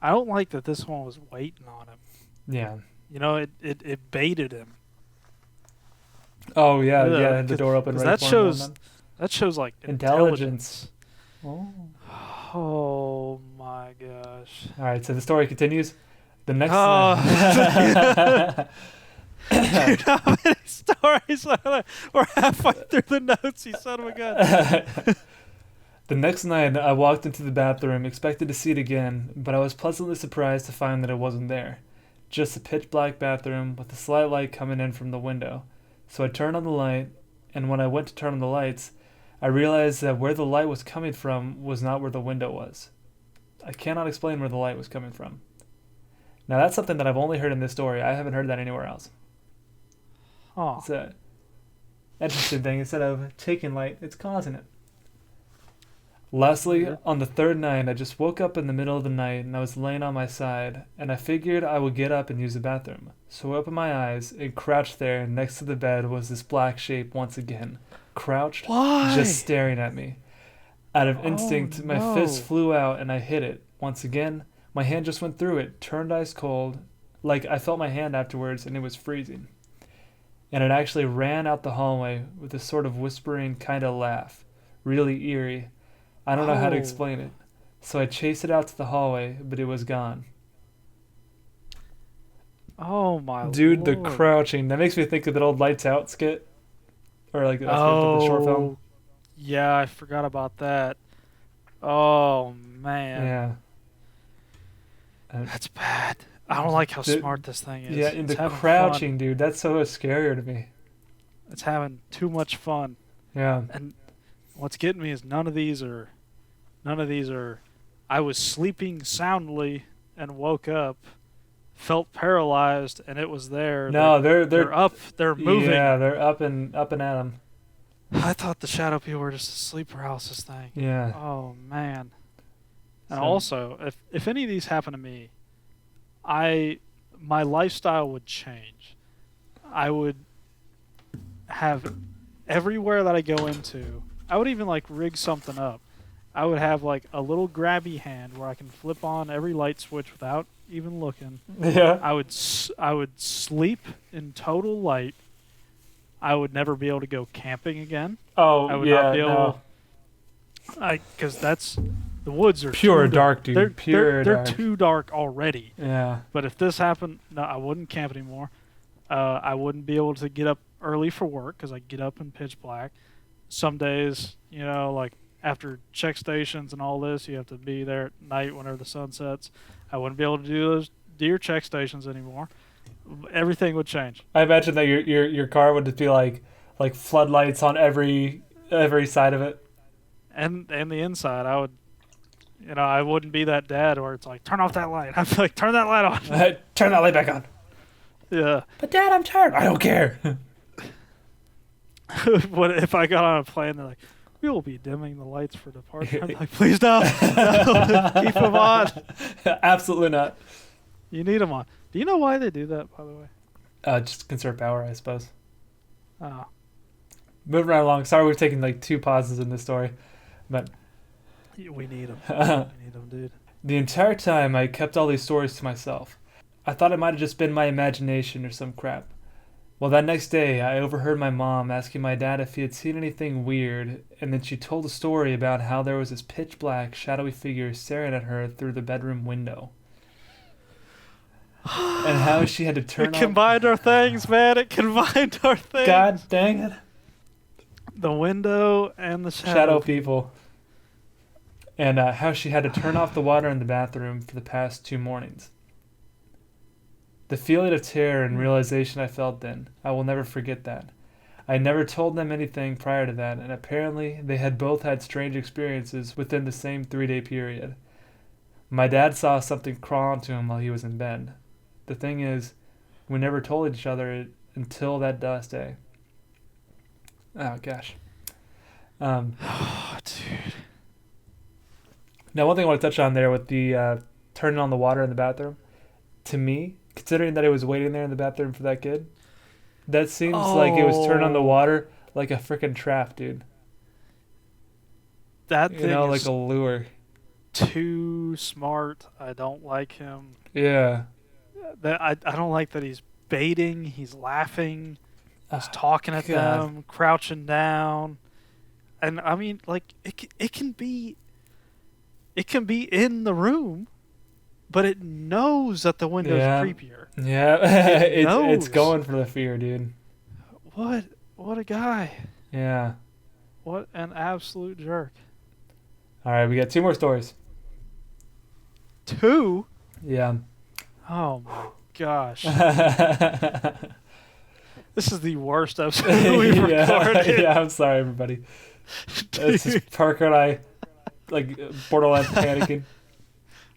S2: I don't like that this one was waiting on him.
S1: Yeah.
S2: You know, it baited him.
S1: Oh yeah. The door opened right for him.
S2: That shows like
S1: intelligence.
S2: Oh my gosh.
S1: All right, so the story continues. The next.
S2: Dude, how many stories are there? We're halfway through the notes, you son of a gun.
S1: The next night, I walked into the bathroom, expected to see it again, but I was pleasantly surprised to find that it wasn't there. Just a pitch-black bathroom with a slight light coming in from the window. So I turned on the light, and when I went to turn on the lights, I realized that where the light was coming from was not where the window was. I cannot explain where the light was coming from. Now, that's something that I've only heard in this story. I haven't heard that anywhere else.
S2: Oh.
S1: It's a interesting thing. Instead of taking light, it's causing it. Lastly, on the third night, I just woke up in the middle of the night and I was laying on my side, and I figured I would get up and use the bathroom. So I opened my eyes and crouched there next to the bed was this black shape once again. Crouched, just staring at me. Out of instinct, my fist flew out and I hit it. Once again, my hand just went through it, turned ice cold. Like I felt my hand afterwards and it was freezing. And it actually ran out the hallway with a sort of whispering kind of laugh. Really eerie. I don't know how to explain it. So I chased it out to the hallway, but it was gone.
S2: Oh my
S1: Dude,
S2: Lord.
S1: The crouching. That makes me think of that old Lights Out skit. Or like the short film.
S2: Yeah, I forgot about that. Oh man.
S1: Yeah.
S2: That's bad. I don't like how smart this thing is.
S1: Yeah, and the crouching, dude, that's so scarier to me.
S2: It's having too much fun.
S1: Yeah.
S2: And what's getting me is none of these are I was sleeping soundly and woke up felt paralyzed, and it was there.
S1: No,
S2: they're up. They're moving.
S1: Yeah, they're up and at them.
S2: I thought the shadow people were just a sleep paralysis thing.
S1: Yeah.
S2: Oh man. And
S1: So-
S2: also, if any of these happen to me, my lifestyle would change. I would have everywhere that I go into. I would even like rig something up. I would have like a little grabby hand where I can flip on every light switch without even looking.
S1: Yeah.
S2: I would sleep in total light. I would never be able to go camping again.
S1: Oh,
S2: I would
S1: yeah,
S2: not be able.
S1: no.
S2: Because that's the woods are
S1: Pure
S2: too
S1: dark, dude.
S2: They're
S1: dark.
S2: too dark already.
S1: Yeah.
S2: But if this happened, no, I wouldn't camp anymore. I wouldn't be able to get up early for work because I get up in pitch black. Some days, like after check stations and all this, you have to be there at night whenever the sun sets. I wouldn't be able to do your check stations anymore. Everything would change.
S1: I imagine that your car would just be like floodlights on every side of it.
S2: And the inside, I wouldn't be that dad where it's like, turn off that light. I'd be like, turn that light on.
S1: Turn that light back on.
S2: Yeah.
S1: But Dad, I'm tired. I don't care.
S2: What if I got on a plane? They're like, we will be dimming the lights for departure. I'm like, please don't. No, keep them on.
S1: Absolutely not.
S2: You need them on. Do you know why they do that, by the way?
S1: Just conserve power, I suppose.
S2: Oh.
S1: Moving right along. Sorry, we've taken like 2 pauses in this story, but
S2: We need them. We need them, dude.
S1: the entire time I kept all these stories to myself. I thought it might have just been my imagination or some crap. Well, that next day, I overheard my mom asking my dad if he had seen anything weird, and then she told a story about how there was this pitch black, shadowy figure staring at her through the bedroom window. And how she had to turn
S2: It combined our things, man. It combined our things.
S1: God dang it.
S2: The window and the
S1: Shadow people. And how she had to turn off the water in the bathroom for the past 2 mornings. The feeling of terror and realization I felt then, I will never forget that. I never told them anything prior to that, and apparently they had both had strange experiences within the same 3-day period. My dad saw something crawl onto him while he was in bed. The thing is, we never told each other it until that last day. Oh, gosh.
S2: Oh, dude.
S1: Now, one thing I want to touch on there with the turning on the water in the bathroom, to me, considering that it was waiting there in the bathroom for that kid, that seems like it was turning on the water like a freaking trap, dude.
S2: That thing
S1: like
S2: is
S1: a lure.
S2: too smart. I don't like him.
S1: Yeah.
S2: I don't like that he's baiting, he's laughing, he's
S1: Ah,
S2: talking at
S1: God.
S2: them, crouching down. And I mean, like it can be in the room, but it knows that the window's
S1: Yeah.
S2: creepier.
S1: Yeah. it's
S2: knows.
S1: going for the fear, dude.
S2: What a guy.
S1: Yeah.
S2: What an absolute jerk.
S1: All right, we got 2 more stories.
S2: 2?
S1: Yeah.
S2: Oh my gosh. This is the worst episode we've recorded.
S1: Yeah, I'm sorry, everybody. It's just Parker and I, like, borderline panicking.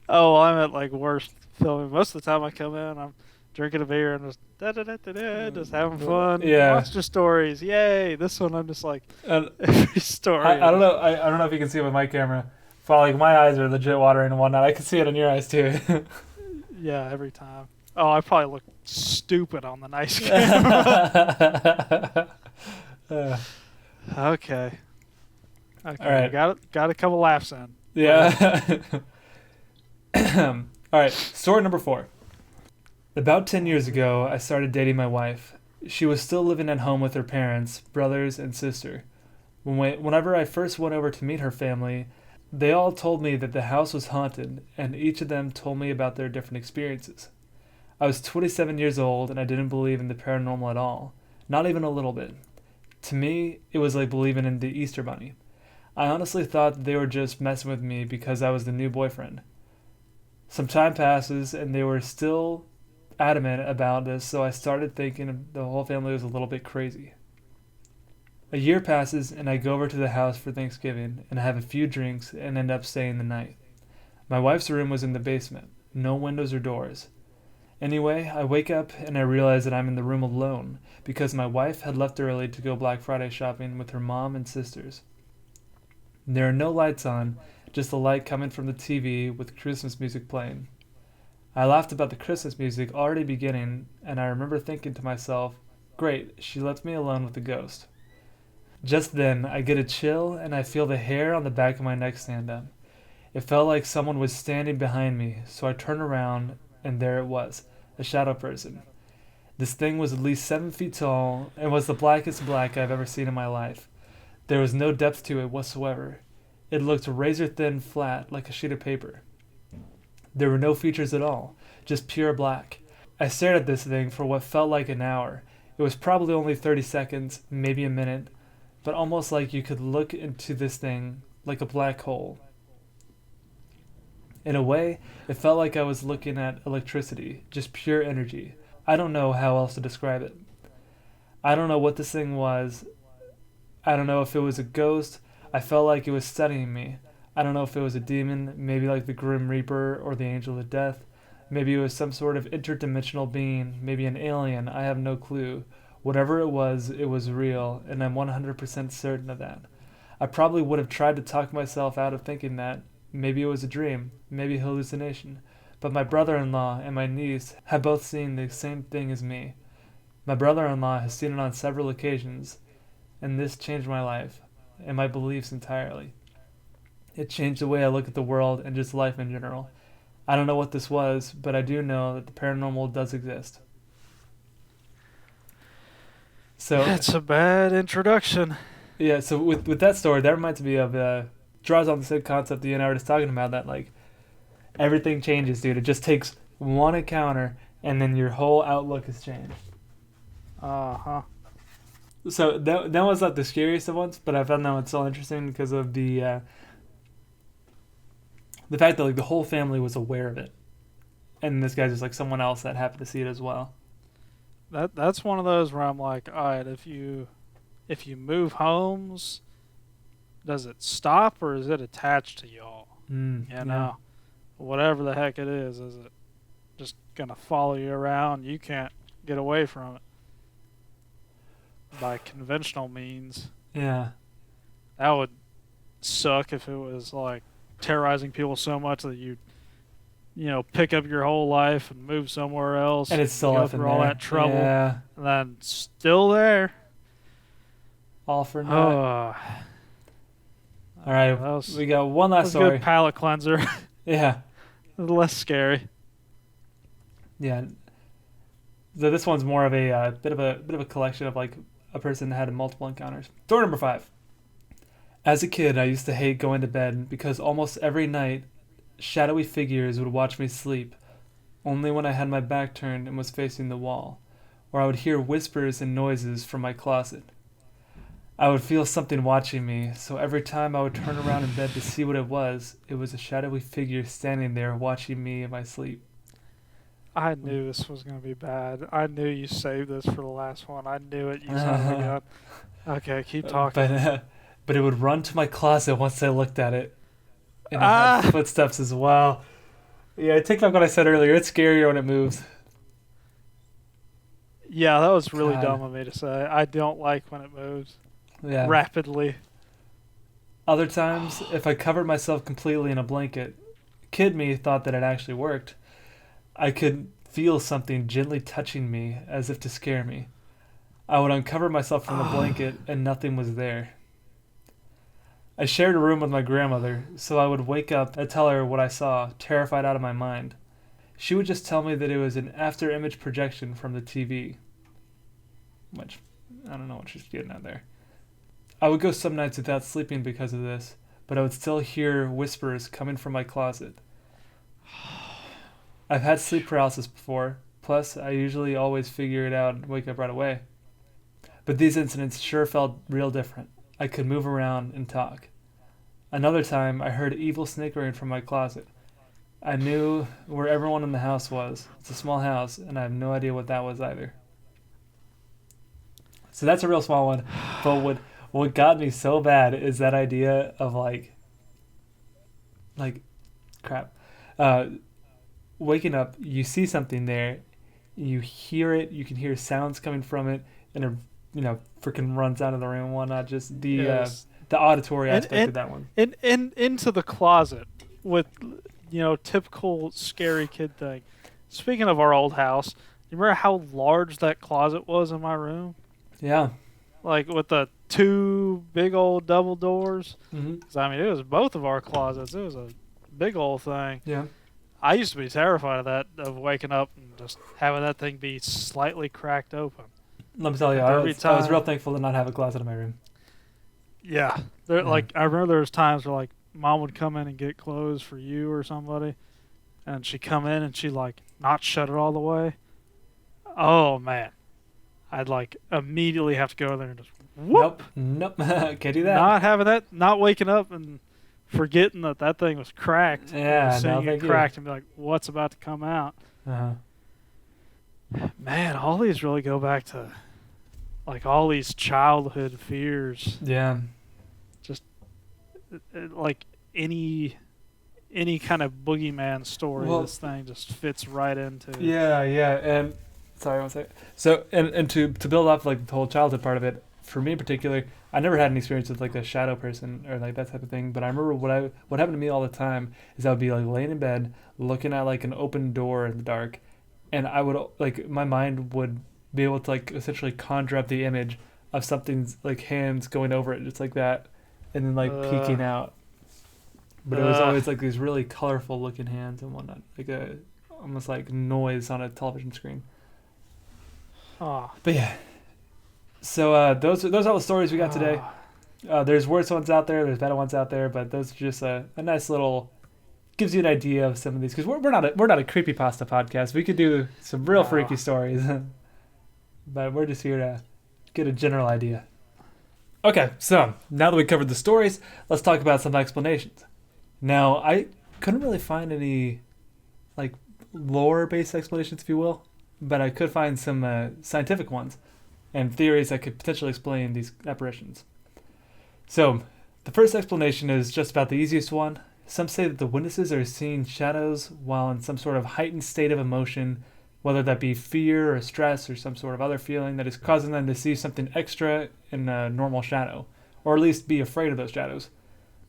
S2: Oh, I'm at like worst filming. Most of the time I come in, I'm drinking a beer and just just having fun.
S1: Yeah.
S2: Monster stories, yay! This one I'm just like
S1: And
S2: every story.
S1: I don't know. I don't know if you can see it with my camera. But like my eyes are legit watering and whatnot. I can see it in your eyes too.
S2: Yeah, every time. Oh, I probably look stupid on the nice camera. Okay.
S1: All right.
S2: Got a couple laughs in.
S1: Yeah. All right. Story number 4. About 10 years ago, I started dating my wife. She was still living at home with her parents, brothers, and sister. Whenever I first went over to meet her family, they all told me that the house was haunted, and each of them told me about their different experiences. I was 27 years old, and I didn't believe in the paranormal at all. Not even a little bit. To me, it was like believing in the Easter Bunny. I honestly thought that they were just messing with me because I was the new boyfriend. Some time passes, and they were still adamant about this, so I started thinking the whole family was a little bit crazy. A year passes, and I go over to the house for Thanksgiving and have a few drinks and end up staying the night. My wife's room was in the basement, no windows or doors. Anyway, I wake up and I realize that I'm in the room alone because my wife had left early to go Black Friday shopping with her mom and sisters. There are no lights on, just the light coming from the TV with Christmas music playing. I laughed about the Christmas music already beginning, and I remember thinking to myself, great, she left me alone with the ghost. Just then, I get a chill and I feel the hair on the back of my neck stand up. It felt like someone was standing behind me, so I turned around and there it was, a shadow person. This thing was at least 7 feet tall and was the blackest black I've ever seen in my life. There was no depth to it whatsoever. It looked razor thin flat like a sheet of paper. There were no features at all, just pure black. I stared at this thing for what felt like an hour. It was probably only 30 seconds, maybe a minute, but almost like you could look into this thing like a black hole. In a way, it felt like I was looking at electricity, just pure energy. I don't know how else to describe it. I don't know what this thing was. I don't know if it was a ghost. I felt like it was studying me. I don't know if it was a demon, maybe like the Grim Reaper or the Angel of Death. Maybe it was some sort of interdimensional being, maybe an alien, I have no clue. Whatever it was real, and I'm 100% certain of that. I probably would have tried to talk myself out of thinking that. Maybe it was a dream, maybe a hallucination. But my brother-in-law and my niece have both seen the same thing as me. My brother-in-law has seen it on several occasions, and this changed my life and my beliefs entirely. It changed the way I look at the world and just life in general. I don't know what this was, but I do know that the paranormal does exist. So
S2: that's a bad introduction.
S1: Yeah, so with that story, that reminds me of draws on the same concept that you and I were just talking about, that like everything changes, dude. It just takes one encounter and then your whole outlook has changed. So that was like the scariest of ones, but I found that one so interesting because of the fact that like the whole family was aware of it, and this guy's just like someone else that happened to see it as well.
S2: That's one of those where I'm like, all right, if you move homes, does it stop or is it attached to y'all? You know, whatever the heck it is it just gonna follow you around? You can't get away from it by conventional means.
S1: Yeah,
S2: that would suck if it was like terrorizing people so much that you pick up your whole life and move somewhere else,
S1: and it's still
S2: go through all that trouble, and then still there.
S1: All for naught. All right, we got one last story.
S2: Good palate cleanser.
S1: Yeah,
S2: less scary.
S1: Yeah. So this one's more of a bit of a collection of like a person that had multiple encounters. Story number 5. As a kid, I used to hate going to bed because almost every night, shadowy figures would watch me sleep, only when I had my back turned and was facing the wall, or I would hear whispers and noises from my closet. I would feel something watching me, so every time I would turn around in bed to see what it was a shadowy figure standing there watching me in my sleep.
S2: I knew this was going to be bad. I knew you saved this for the last one. I knew it. You son of a gun. Okay, keep talking.
S1: But it would run to my closet once I looked at it. And it had footsteps as well. Yeah, take back what I said earlier. It's scarier when it moves.
S2: Yeah, that was really dumb of me to say. I don't like when it moves rapidly.
S1: Other times, if I covered myself completely in a blanket, kid me thought that it actually worked. I could feel something gently touching me as if to scare me. I would uncover myself from the blanket and nothing was there. I shared a room with my grandmother, so I would wake up and tell her what I saw, terrified out of my mind. She would just tell me that it was an after-image projection from the TV. Which, I don't know what she's getting at there. I would go some nights without sleeping because of this, but I would still hear whispers coming from my closet. I've had sleep paralysis before, plus I usually always figure it out and wake up right away. But these incidents sure felt real different. I could move around and talk. Another time, I heard evil snickering from my closet. I knew where everyone in the house was. It's a small house, and I have no idea what that was either. So that's a real small one. But what got me so bad is that idea of waking up, you see something there, You hear it. You can hear sounds coming from it, and it freaking runs out of the room and whatnot. Just the auditory aspect of that one.
S2: And into the closet with typical scary kid thing. Speaking of our old house, you remember how large that closet was in my room?
S1: Yeah.
S2: Like with the 2 big old double doors.
S1: Mm-hmm.
S2: 'Cause, I mean, it was both of our closets. It was a big old thing.
S1: Yeah.
S2: I used to be terrified of that, of waking up and just having that thing be slightly cracked open.
S1: Let me tell you, I was real thankful to not have a closet in my room.
S2: Yeah. Like, I remember there was times where, like, Mom would come in and get clothes for you or somebody, and she'd come in and she'd, like, not shut it all the way. Oh, man. I'd, like, immediately have to go in there and just, whoop!
S1: Nope. Can't do that.
S2: Not having that, not waking up and forgetting that thing was cracked.
S1: Yeah,
S2: seeing it cracked and be like, what's about to come out?
S1: Uh-huh.
S2: Man, all these really go back to, like, all these childhood fears.
S1: Yeah.
S2: Just like any kind of boogeyman story, this thing just fits right into.
S1: Yeah, and sorry, one second. So, and to build off like the whole childhood part of it, for me in particular, I never had an experience with like a shadow person or like that type of thing. But I remember what happened to me all the time is I would be like laying in bed, looking at like an open door in the dark, and I would like my mind would be able to like essentially conjure up the image of something's like hands going over it just like that, and then like peeking out. But it was always like these really colorful looking hands and whatnot, like a almost like noise on a television screen.
S2: Oh.
S1: But yeah. So those are all the stories we got today. There's worse ones out there, there's better ones out there, but those are just a nice little gives you an idea of some of these because we're not a creepypasta podcast. We could do some real freaky stories, but we're just here to get a general idea. Okay, so now that we covered the stories, let's talk about some explanations. Now, I couldn't really find any like lore-based explanations, if you will, but I could find some scientific ones and theories that could potentially explain these apparitions. So, the first explanation is just about the easiest one. Some say that the witnesses are seeing shadows while in some sort of heightened state of emotion, whether that be fear or stress or some sort of other feeling that is causing them to see something extra in a normal shadow, or at least be afraid of those shadows.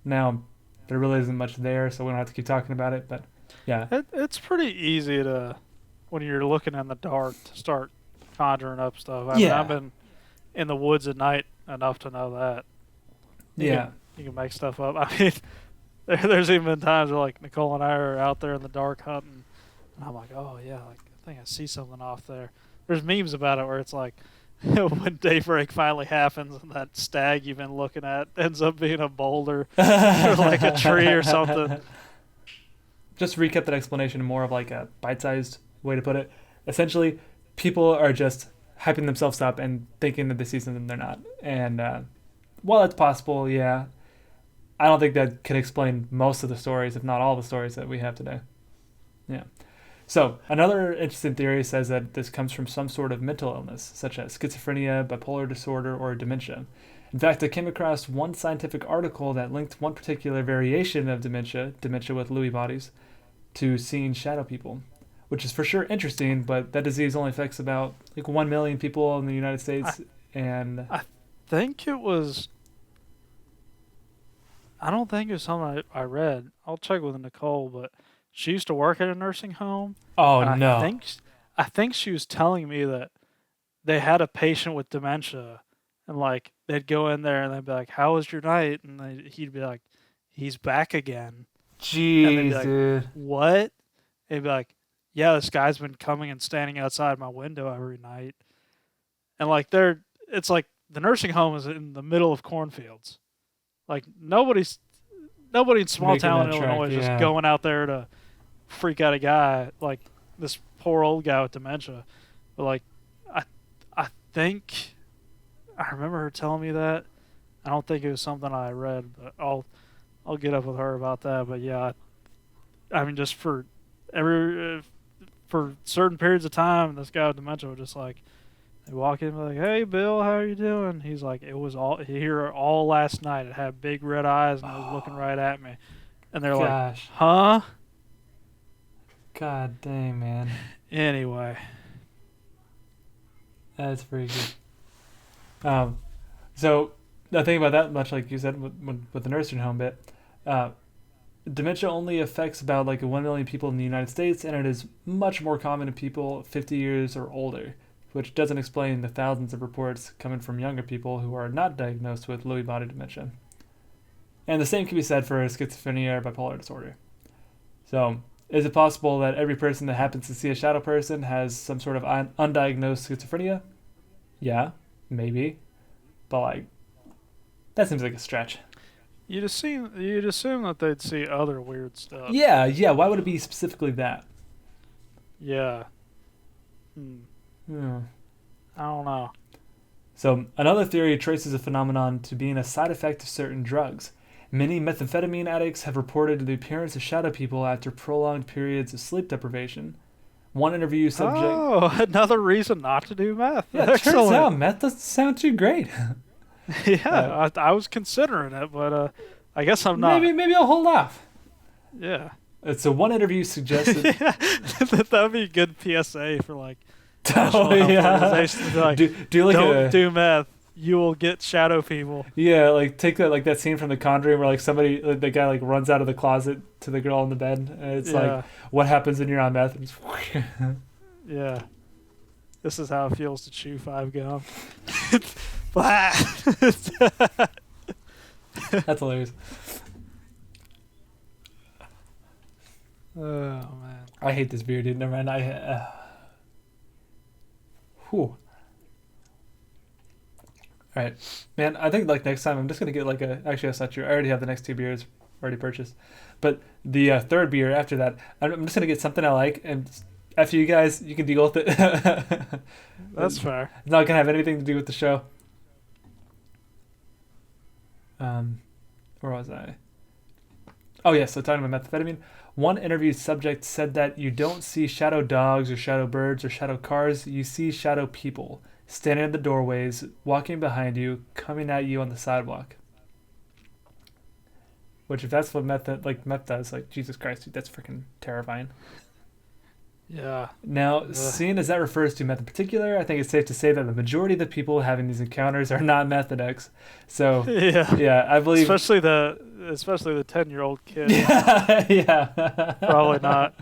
S1: Now, there really isn't much there, so we don't have to keep talking about it, but yeah.
S2: It's pretty easy to, when you're looking in the dark, to start conjuring up stuff. I mean, I've been in the woods at night enough to know that. You can make stuff up. I mean, there's even been times where, like, Nicole and I are out there in the dark hunting, and I'm like, oh, yeah, like, I think I see something off there. There's memes about it where it's like, when daybreak finally happens and that stag you've been looking at ends up being a boulder or like a tree or something.
S1: Just to recap that explanation in more of like a bite-sized way to put it. Essentially, people are just hyping themselves up and thinking that they see something they're not. And while it's possible, yeah, I don't think that can explain most of the stories, if not all the stories that we have today. Yeah. So, another interesting theory says that this comes from some sort of mental illness, such as schizophrenia, bipolar disorder, or dementia. In fact, I came across one scientific article that linked one particular variation of dementia with Lewy bodies, to seeing shadow people, which is for sure interesting, but that disease only affects about like 1 million people in the United States. I
S2: think it was... I don't think it was something I read. I'll check with Nicole, but... She used to work at a nursing home.
S1: Oh, no.
S2: I think she was telling me that they had a patient with dementia, and like they'd go in there and they'd be like, "How was your night?" And he'd be like, "He's back again."
S1: Jeez,
S2: and they'd be like,
S1: dude.
S2: What? And he'd be like, "Yeah, this guy's been coming and standing outside my window every night." And like it's like the nursing home is in the middle of cornfields. Like nobody in small town Illinois is just going out there to freak out a guy like this poor old guy with dementia. But like I think I remember her telling me that. I don't think it was something I read, but I'll get up with her about that. But yeah, I mean, just for certain periods of time, this guy with dementia would just like they walk in and be like, "Hey Bill, how are you doing?" He's like, "It was all here all last night. It had big red eyes and it was looking right at me." And they're like, "Huh?"
S1: God dang, man.
S2: Anyway.
S1: That's pretty good. So the thing about that, much like you said with the nursing home bit, dementia only affects about like 1 million people in the United States, and it is much more common in people 50 years or older, which doesn't explain the thousands of reports coming from younger people who are not diagnosed with Lewy body dementia. And the same can be said for schizophrenia or bipolar disorder. So, is it possible that every person that happens to see a shadow person has some sort of undiagnosed schizophrenia? Yeah, maybe. But like, that seems like a stretch.
S2: You'd assume that they'd see other weird stuff.
S1: Yeah. Why would it be specifically that?
S2: Yeah.
S1: Hmm.
S2: I don't know.
S1: So, another theory traces the phenomenon to being a side effect of certain drugs. Many methamphetamine addicts have reported the appearance of shadow people after prolonged periods of sleep deprivation. One interview subject...
S2: Oh, another reason not to do meth.
S1: Yeah, it turns out meth doesn't sound too great.
S2: Yeah, I was considering it, but I guess I'm not.
S1: Maybe I'll hold off.
S2: Yeah.
S1: So one interview suggested...
S2: Yeah, that would be a good PSA for like...
S1: Oh, yeah.
S2: Like,
S1: do like
S2: don't do meth. You will get shadow people.
S1: Yeah, like take that scene from The Conjuring where like the guy like runs out of the closet to the girl in the bed, and it's like, what happens when you're on meth?
S2: Yeah, this is how it feels to chew 5 gum.
S1: That's hilarious.
S2: Oh man,
S1: I hate this beer, dude. Never mind. Whew. All right, man. I think like next time I'm just gonna get like a. Actually, that's not true. I already have the next 2 beers already purchased, but the third beer after that, I'm just gonna get something I like, and after you guys, you can deal with it.
S2: That's fair.
S1: It's not gonna have anything to do with the show. Where was I? Oh yeah, so talking about methamphetamine. One interviewed subject said that you don't see shadow dogs or shadow birds or shadow cars. You see shadow people standing in the doorways, walking behind you, coming at you on the sidewalk. Which, if that's what meth does, like, Jesus Christ, dude, that's freaking terrifying.
S2: Yeah.
S1: Now, seeing as that refers to meth in particular, I think it's safe to say that the majority of the people having these encounters are not meth addicts. So, yeah, I believe...
S2: Especially the 10-year-old kid.
S1: Yeah.
S2: Probably not.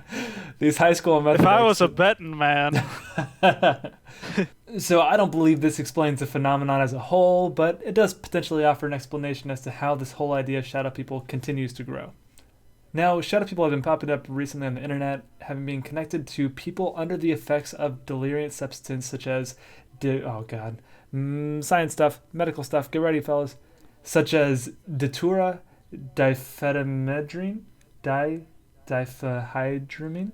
S1: These high school meth addicts...
S2: If I was a betting man...
S1: So I don't believe this explains the phenomenon as a whole, but it does potentially offer an explanation as to how this whole idea of shadow people continues to grow. Now, shadow people have been popping up recently on the internet, having been connected to people under the effects of deliriant substance such as, science stuff, medical stuff, get ready fellas, such as datura, diphenhydramine, diphenhydramine,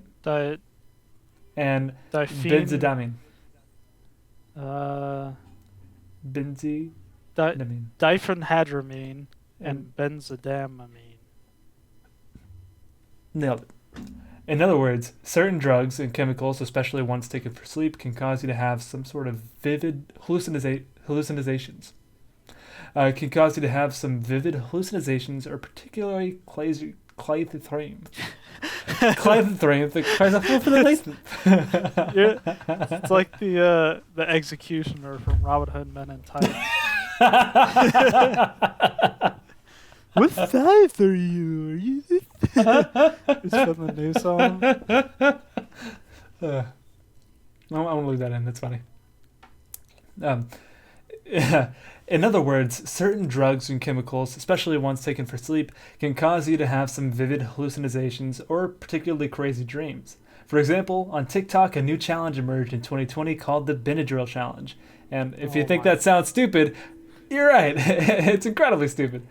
S1: and benzidamine.
S2: Diphenhydramine and benzidamine.
S1: Nailed it. In other words, certain drugs and chemicals, especially ones taken for sleep, can cause you to have some sort of vivid hallucinations. Can cause you to have some vivid hallucinations, or particularly clythythrame.
S2: It's like the executioner from Robin Hood Men in Tights. What size are you? Are you this? It's from the new song.
S1: I'm gonna leave that in. That's funny. In other words, certain drugs and chemicals, especially ones taken for sleep, can cause you to have some vivid hallucinations or particularly crazy dreams. For example, on TikTok, a new challenge emerged in 2020 called the Benadryl Challenge. And if you think that sounds stupid, you're right. It's incredibly stupid.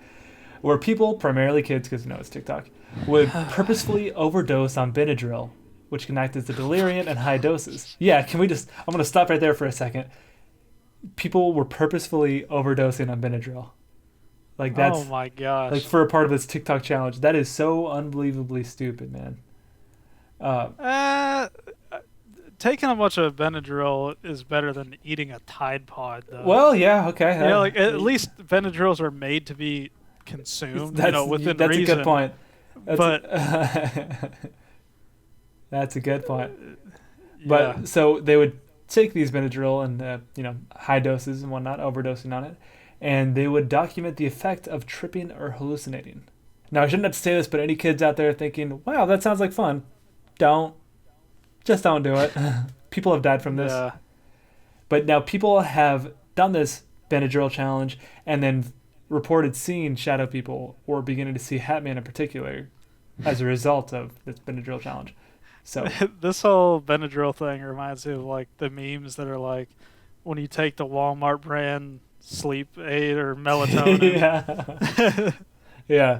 S1: Where people, primarily kids, because it's TikTok, would purposefully overdose on Benadryl, which can act as a deliriant at high doses. Yeah, I'm going to stop right there for a second. People were purposefully overdosing on Benadryl. Like, that's...
S2: Oh my gosh.
S1: Like, for a part of this TikTok challenge. That is so unbelievably stupid, man.
S2: Taking a bunch of Benadryl is better than eating a Tide Pod, though.
S1: Well, yeah, okay.
S2: Yeah, like, at least Benadryls are made to be consumed, within
S1: that's
S2: reason.
S1: A good point.
S2: That's
S1: a good point.
S2: Yeah.
S1: But so they would take these Benadryl and high doses and whatnot, overdosing on it, and they would document the effect of tripping or hallucinating. Now, I shouldn't have to say this, but any kids out there thinking, wow, that sounds like fun, just don't do it. People have died from this.
S2: Yeah.
S1: But now people have done this Benadryl challenge and then reported seeing shadow people or beginning to see Hatman in particular as a result of this Benadryl challenge. So
S2: this whole Benadryl thing reminds me of like the memes that are like when you take the Walmart brand sleep aid or melatonin.
S1: Yeah. Yeah.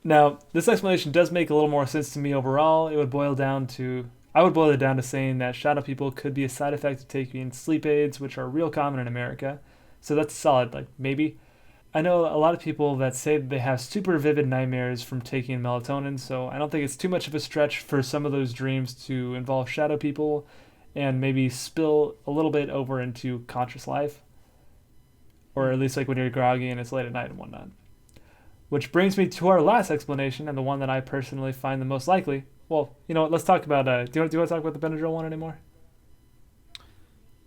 S1: Now, this explanation does make a little more sense to me overall. I would boil it down to saying that shadow people could be a side effect of taking sleep aids, which are real common in America. So that's solid, like maybe. I know a lot of people that say that they have super vivid nightmares from taking melatonin, so I don't think it's too much of a stretch for some of those dreams to involve shadow people and maybe spill a little bit over into conscious life. Or at least like when you're groggy and it's late at night and whatnot. Which brings me to our last explanation, and the one that I personally find the most likely. Well, you know what? Let's talk about. Do you want to talk about the Benadryl one anymore?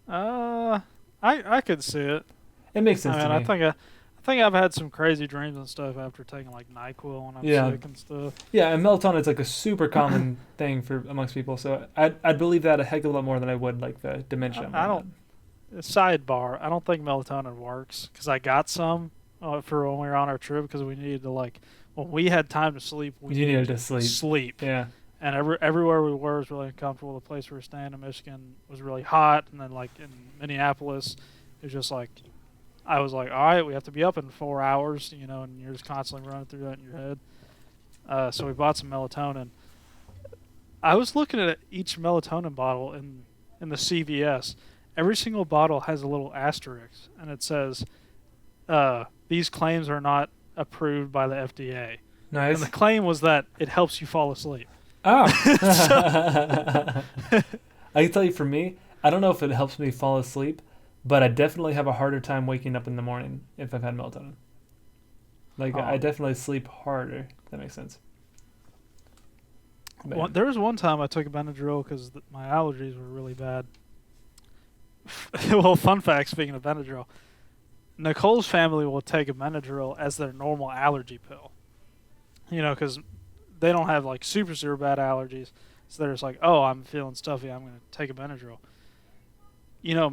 S2: I could see it.
S1: It makes sense to me.
S2: I think I've had some crazy dreams and stuff after taking like NyQuil when I'm sick and stuff.
S1: Yeah, and melatonin is like a super common thing for amongst people, so I'd believe that a heck of a lot more than I would like the dementia.
S2: I don't. Sidebar: I don't think melatonin works because I got some. For when we were on our trip because we needed to when we had time to sleep.
S1: You needed to sleep. Yeah.
S2: And everywhere we were was really uncomfortable. The place we were staying in Michigan was really hot, and then like in Minneapolis, it was just like I was like, all right, we have to be up in 4 hours, and you're just constantly running through that in your head. So we bought some melatonin. I was looking at each melatonin bottle in the CVS. Every single bottle has a little asterisk, and it says, these claims are not approved by the FDA.
S1: Nice.
S2: And the claim was that it helps you fall asleep.
S1: Oh. I can tell you for me, I don't know if it helps me fall asleep, but I definitely have a harder time waking up in the morning if I've had melatonin. I definitely sleep harder. If that makes sense.
S2: Well, there was one time I took a Benadryl because my allergies were really bad. Well, fun fact, speaking of Benadryl. Nicole's family will take a Benadryl as their normal allergy pill. Because they don't have like super, super bad allergies. So they're just like, oh, I'm feeling stuffy, I'm going to take a Benadryl.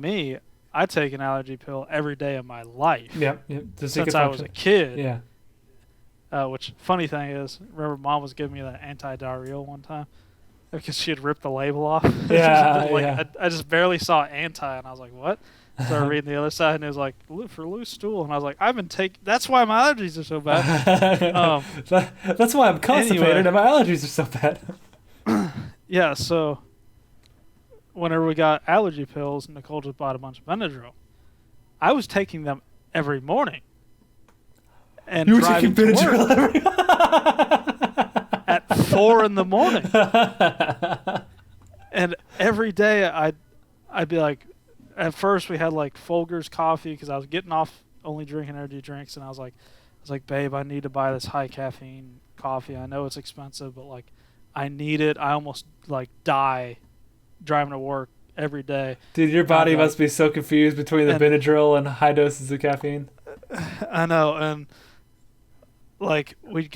S2: Me, I take an allergy pill every day of my life.
S1: Yep.
S2: Since I was a kid.
S1: Yeah.
S2: Which, funny thing is, remember Mom was giving me that anti-diarrheal one time? Because she had ripped the label off.
S1: Yeah.
S2: I just barely saw anti, and I was like, what? Started reading the other side, and it was like, for loose stool. And I was like, I've been taking... That's why my allergies are so bad.
S1: That's why I'm constipated and my allergies are so bad.
S2: Yeah, so whenever we got allergy pills, Nicole just bought a bunch of Benadryl. I was taking them every morning. And
S1: you were taking Benadryl every
S2: at 4 in the morning. And every day I'd be like... At first, we had like Folgers coffee because I was getting off only drinking energy drinks, and I was like, babe, I need to buy this high caffeine coffee. I know it's expensive, but like, I need it. I almost like die driving to work every day.
S1: Dude, your body must be so confused between the Benadryl and high doses of caffeine.
S2: I know, and like we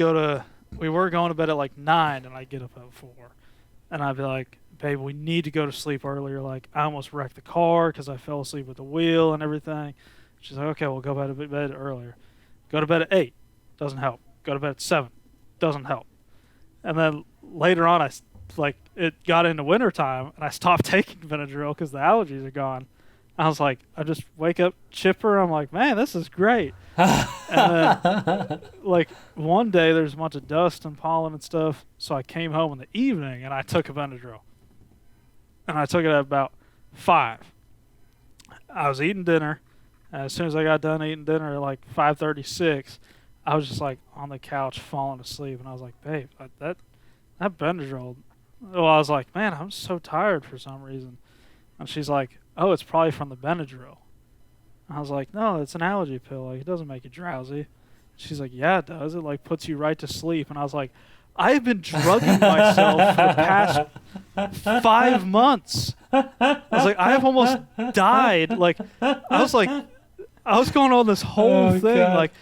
S2: were going to bed at like 9, and I'd get up at 4, and I'd be like, babe, we need to go to sleep earlier. Like, I almost wrecked the car because I fell asleep with the wheel and everything. She's like, okay, we'll go to bed earlier. Go to bed at 8. Doesn't help. Go to bed at 7. Doesn't help. And then later on, it got into wintertime, and I stopped taking Benadryl because the allergies are gone. I was like, I just wake up chipper. I'm like, man, this is great. And then, like, one day there's a bunch of dust and pollen and stuff, so I came home in the evening, and I took a Benadryl. And I took it at about 5. I was eating dinner. And as soon as I got done eating dinner at like 5:36, I was just like on the couch falling asleep. And I was like, babe, that Benadryl. Well, I was like, man, I'm so tired for some reason. And she's like, oh, it's probably from the Benadryl. And I was like, no, it's an allergy pill. Like, it doesn't make you drowsy. She's like, yeah, it does. It like puts you right to sleep. And I was like, I've been drugging myself for the past 5 months. I was like, I've almost died. Like, I was going on this whole thing.
S1: God.
S2: Like,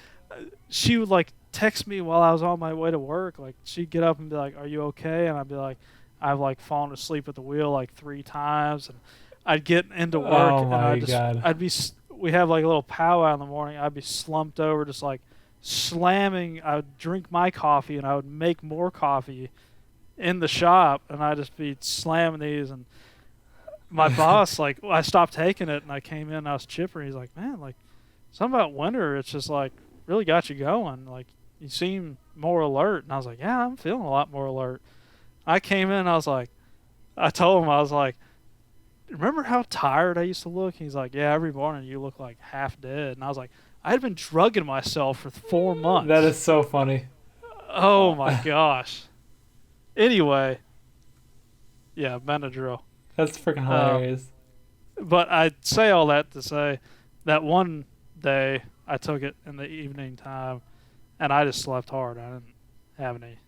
S2: she would like text me while I was on my way to work. Like, she'd get up and be like, "Are you okay?" And I'd be like, "I've like fallen asleep at the wheel like 3 times." And I'd get into work and I'd be. We have like a little powwow in the morning. I'd be slumped over, just like slamming. I would drink my coffee and I would make more coffee in the shop, and I'd just be slamming these. And my boss, like, I stopped taking it and I came in and I was chipper. He's like, "Man, like, something about winter, it's just like really got you going. Like, you seem more alert." And I was like, "Yeah, I'm feeling a lot more alert." I came in and I told him, I was like, "Remember how tired I used to look?" He's like, "Yeah, every morning you look like half dead." And I was like, I had been drugging myself for 4 months.
S1: That is so funny.
S2: Oh my gosh. Anyway, yeah, Benadryl.
S1: That's freaking hilarious.
S2: But I say all that to say that one day I took it in the evening time, and I just slept hard. I didn't have any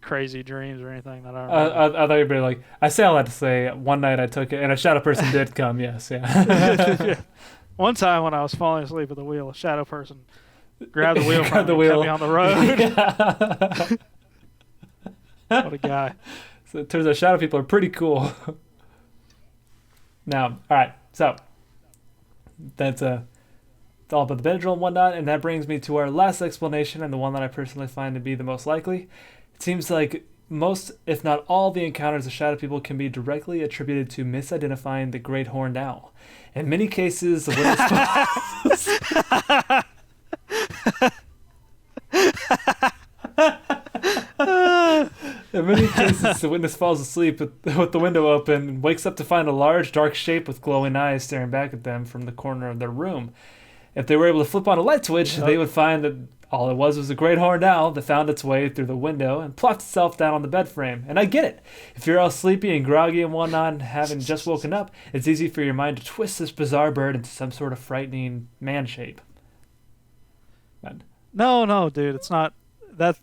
S2: crazy dreams or anything that I remember.
S1: I thought you'd be like, I say all that to say, one night I took it, and a shadow person did come. Yes, yeah.
S2: Yeah. One time when I was falling asleep at the wheel, a shadow person grabbed the wheel from me and kept me on the road. What a guy.
S1: So it turns out shadow people are pretty cool. Now, all right, so that's it's all about the Benadryl and whatnot, and that brings me to our last explanation, and the one that I personally find to be the most likely. It seems like most, if not all, the encounters of shadow people can be directly attributed to misidentifying the great horned owl. In many cases, the witness In many cases, the witness falls asleep with the window open and wakes up to find a large, dark shape with glowing eyes staring back at them from the corner of their room. If they were able to flip on a light switch, they would find that all it was a great horned owl that found its way through the window and plopped itself down on the bed frame. And I get it. If you're all sleepy and groggy and whatnot and having just woken up, it's easy for your mind to twist this bizarre bird into some sort of frightening man shape. But
S2: No, dude, it's not. That's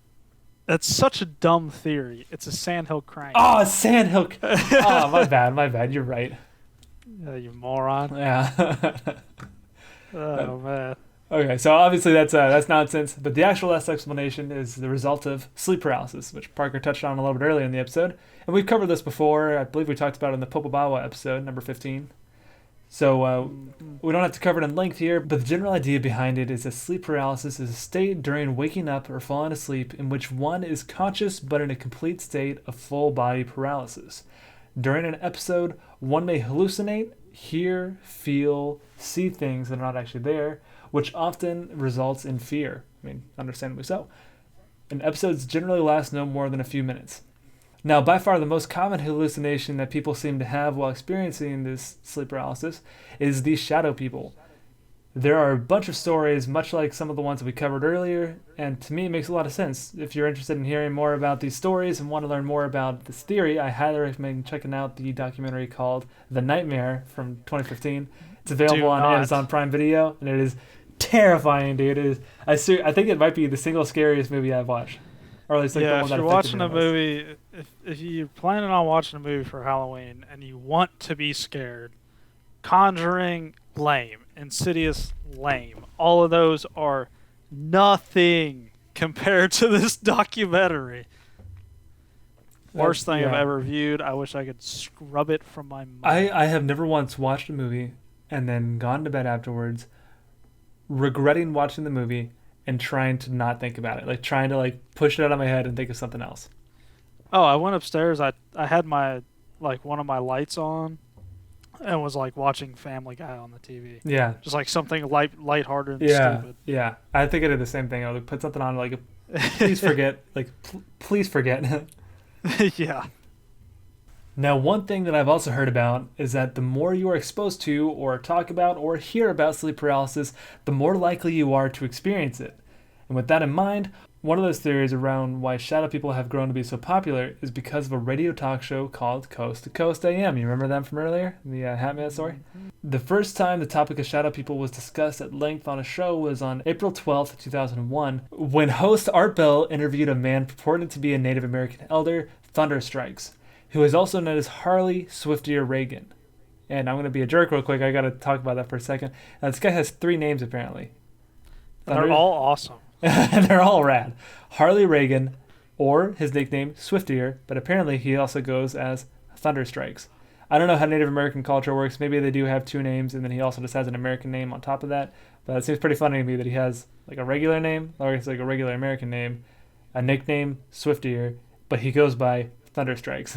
S2: such a dumb theory. It's a sandhill crane.
S1: Oh, a sandhill. Oh, my bad. You're right.
S2: You moron.
S1: Yeah.
S2: Oh, man.
S1: Okay, so obviously that's nonsense, but the actual last explanation is the result of sleep paralysis, which Parker touched on a little bit earlier in the episode. And we've covered this before. I believe we talked about it in the Popobawa episode, number 15. So we don't have to cover it in length here, but the general idea behind it is that sleep paralysis is a state during waking up or falling asleep in which one is conscious but in a complete state of full body paralysis. During an episode, one may hallucinate, hear, feel, see things that are not actually there, which often results in fear. I mean, understandably so. And episodes generally last no more than a few minutes. Now, by far the most common hallucination that people seem to have while experiencing this sleep paralysis is these shadow people. There are a bunch of stories, much like some of the ones that we covered earlier, and to me it makes a lot of sense. If you're interested in hearing more about these stories and want to learn more about this theory, I highly recommend checking out the documentary called The Nightmare from 2015. It's available on Amazon Prime Video, and it is terrifying, dude. It is. I think it might be the single scariest movie I've watched. Or at least like the one
S2: if
S1: that
S2: you're
S1: affected
S2: watching
S1: me
S2: a movie, if you're planning on watching a movie for Halloween and you want to be scared, Conjuring, lame. Insidious, lame. All of those are nothing compared to this documentary. Worst thing I've ever viewed. I wish I could scrub it from my mind.
S1: I have never once watched a movie and then gone to bed afterwards regretting watching the movie and trying to not think about it. Like trying to like push it out of my head and think of something else.
S2: Oh, I went upstairs. I had my one of my lights on and was like watching Family Guy on the TV. Yeah. Just like something lighthearted and stupid.
S1: Yeah. I think I did the same thing. I would put something on like please forget. Please forget.
S2: Yeah.
S1: Now, one thing that I've also heard about is that the more you are exposed to or talk about or hear about sleep paralysis, the more likely you are to experience it. And with that in mind, one of those theories around why shadow people have grown to be so popular is because of a radio talk show called Coast to Coast AM. You remember them from earlier? The Hat Man story? Mm-hmm. The first time the topic of shadow people was discussed at length on a show was on April 12th, 2001, when host Art Bell interviewed a man purported to be a Native American elder, Thunderstrikes, who is also known as Harley Swiftier Reagan. And I'm going to be a jerk real quick. I got to talk about that for a second. Now, this guy has 3 names, apparently.
S2: They're all awesome.
S1: And they're all rad. Harley Reagan, or his nickname, Swiftier, but apparently he also goes as Thunderstrikes. I don't know how Native American culture works. Maybe they do have 2 names, and then he also just has an American name on top of that. But it seems pretty funny to me that he has like a regular name, or it's like a regular American name, a nickname, Swiftier, but he goes by Thunderstrikes.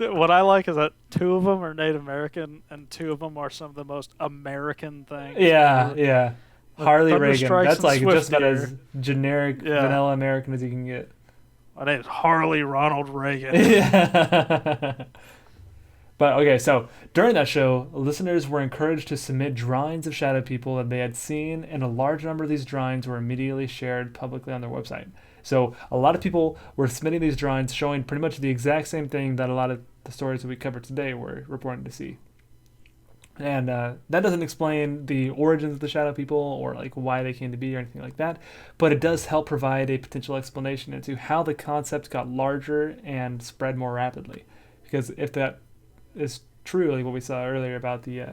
S2: What I like is that 2 of them are Native American, and 2 of them are some of the most American things.
S1: Yeah, yeah. Harley Reagan. That's like just about as
S2: Swiftier.
S1: generic, vanilla American as you can get.
S2: My name's Harley Ronald Reagan.
S1: Yeah. But okay, so during that show, listeners were encouraged to submit drawings of shadow people that they had seen, and a large number of these drawings were immediately shared publicly on their website. So a lot of people were submitting these drawings showing pretty much the exact same thing that a lot of the stories that we covered today were reporting to see. And that doesn't explain the origins of the shadow people or like why they came to be or anything like that, but it does help provide a potential explanation into how the concept got larger and spread more rapidly. Because if that is true, like what we saw earlier about the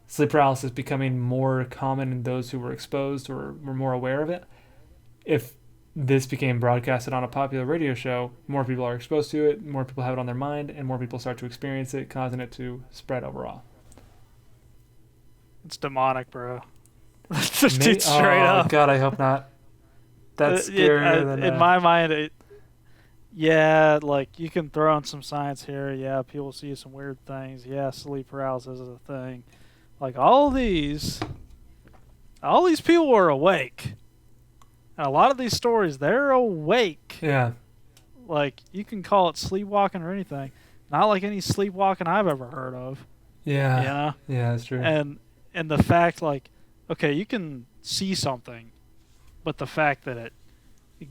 S1: sleep paralysis becoming more common in those who were exposed or were more aware of it, if this became broadcasted on a popular radio show, more people are exposed to it, more people have it on their mind, and more people start to experience it, causing it to spread overall.
S2: It's demonic, bro. Just straight up.
S1: Oh, God, I hope not. That's scarier than...
S2: In my mind, yeah, like, you can throw in some science here. Yeah, people see some weird things. Yeah, sleep paralysis is a thing. Like, all these people are awake. And a lot of these stories, they're awake.
S1: Yeah.
S2: Like, you can call it sleepwalking or anything. Not like any sleepwalking I've ever heard of.
S1: Yeah.
S2: You know?
S1: Yeah, that's true.
S2: And the fact, like, okay, you can see something, but the fact that it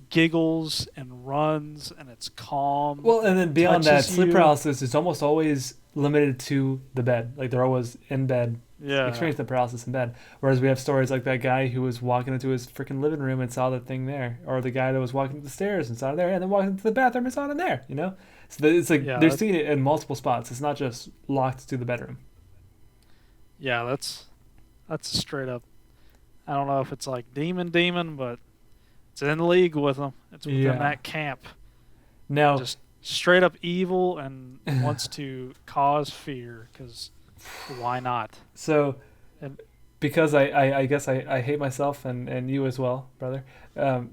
S2: giggles and runs and it's calm.
S1: Well, and then beyond that, sleep paralysis is almost always limited to the bed. Like, they're always in bed. Yeah. Experience the paralysis in bed. Whereas we have stories like that guy who was walking into his freaking living room and saw the thing there. Or the guy that was walking up the stairs and saw it there, and then walked into the bathroom and saw it in there, you know? So it's like they're seeing it in multiple spots. It's not just locked to the bedroom.
S2: Yeah, that's straight up. I don't know if it's like demon, but it's in league with them. It's within that camp.
S1: Now,
S2: just straight up evil and wants to cause fear, because why not?
S1: So, because I guess I hate myself and you as well, brother.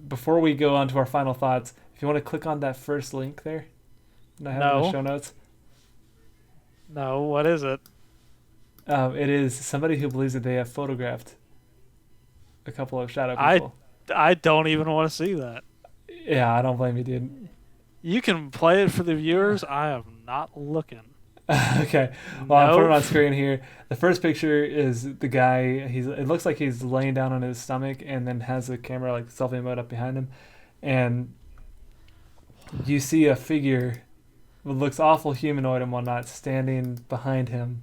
S1: Before we go on to our final thoughts, if you want to click on that first link there, and I have in the show notes.
S2: No, what is it?
S1: It is somebody who believes that they have photographed a couple of shadow people.
S2: I don't even want to see that.
S1: Yeah, I don't blame you, dude.
S2: You can play it for the viewers. I am not looking.
S1: Okay. Well, I'll put it on screen here. The first picture is the guy. It looks like he's laying down on his stomach and then has the camera like selfie mode up behind him. And you see a figure that looks awful humanoid and whatnot standing behind him.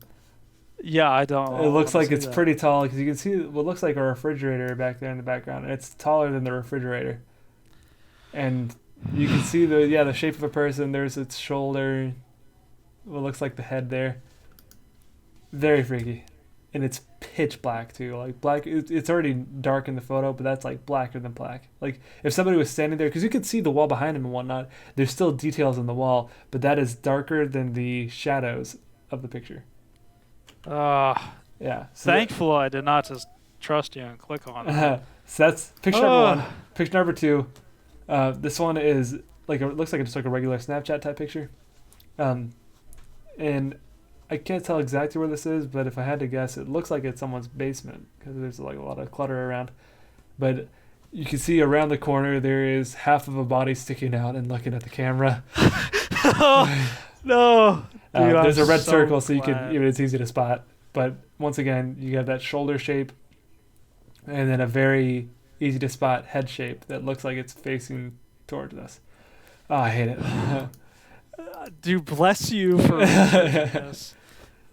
S2: Yeah, I don't.
S1: It looks like it's pretty tall because you can see what looks like a refrigerator back there in the background, and it's taller than the refrigerator. And you can see the shape of a person. There's its shoulder. What looks like the head there. Very freaky, and it's pitch black too. Like black. It's already dark in the photo, but that's like blacker than black. Like if somebody was standing there, because you can see the wall behind him and whatnot. There's still details on the wall, but that is darker than the shadows of the picture. Yeah. So
S2: thankful I did not just trust you and click on it.
S1: So that's picture number 1. Picture number 2. This one is like it looks like it's like a regular Snapchat type picture. And I can't tell exactly where this is, but if I had to guess, it looks like it's someone's basement because there's like a lot of clutter around. But you can see around the corner there is half of a body sticking out and looking at the camera.
S2: No. Dude,
S1: there's a red circle, so it's easy to spot. But once again, you have that shoulder shape, and then a very easy to spot head shape that looks like it's facing towards us. Oh, I hate it.
S2: Dude, bless you for researching this.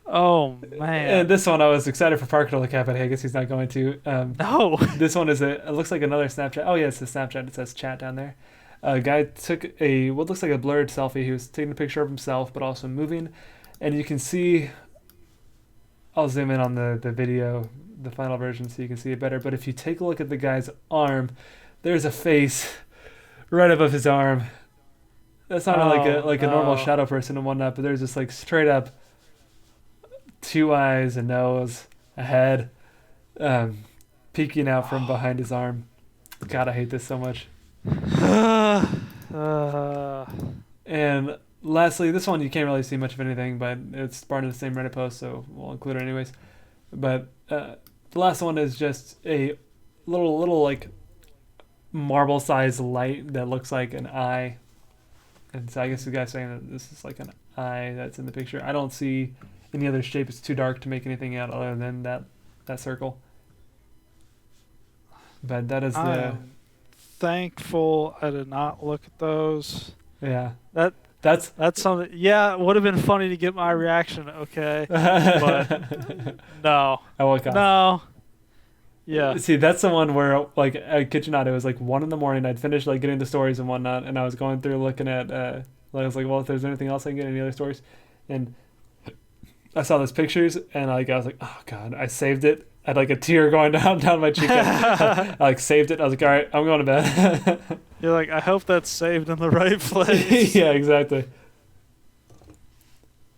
S2: Oh man!
S1: And this one I was excited for Parker to look at, but I guess he's not going to.
S2: No.
S1: This one it looks like another Snapchat. Oh yeah, it's a Snapchat. It says chat down there. A guy took what looks like a blurred selfie. He was taking a picture of himself, but also moving, and you can see. I'll zoom in on the video, the final version, so you can see it better. But if you take a look at the guy's arm, there's a face right above his arm. That's not like a normal shadow person and whatnot, but there's just like straight up 2 eyes, a nose, a head, peeking out from behind his arm. God, I hate this so much. And lastly, this one you can't really see much of anything, but it's part of the same Reddit post, so we'll include it anyways. But the last one is just a little like marble-sized light that looks like an eye. And so I guess the guy's saying that this is like an eye that's in the picture. I don't see any other shape. It's too dark to make anything out other than that circle. But that is
S2: I'm thankful I did not look at those.
S1: Yeah.
S2: That's something. Yeah, it would have been funny to get my reaction. Okay, but no.
S1: At what cost?
S2: No. Yeah.
S1: See, that's the one where, like, I kid you not, it was like 1 a.m. I'd finished like getting the stories and whatnot, and I was going through looking at. I was like, well, if there's anything else I can get, any other stories, and I saw those pictures, and I was like, oh god, I saved it. I had like a tear going down my cheek. I like saved it. I was like, all right, I'm going to bed.
S2: You're like, I hope that's saved in the right place.
S1: Yeah, exactly.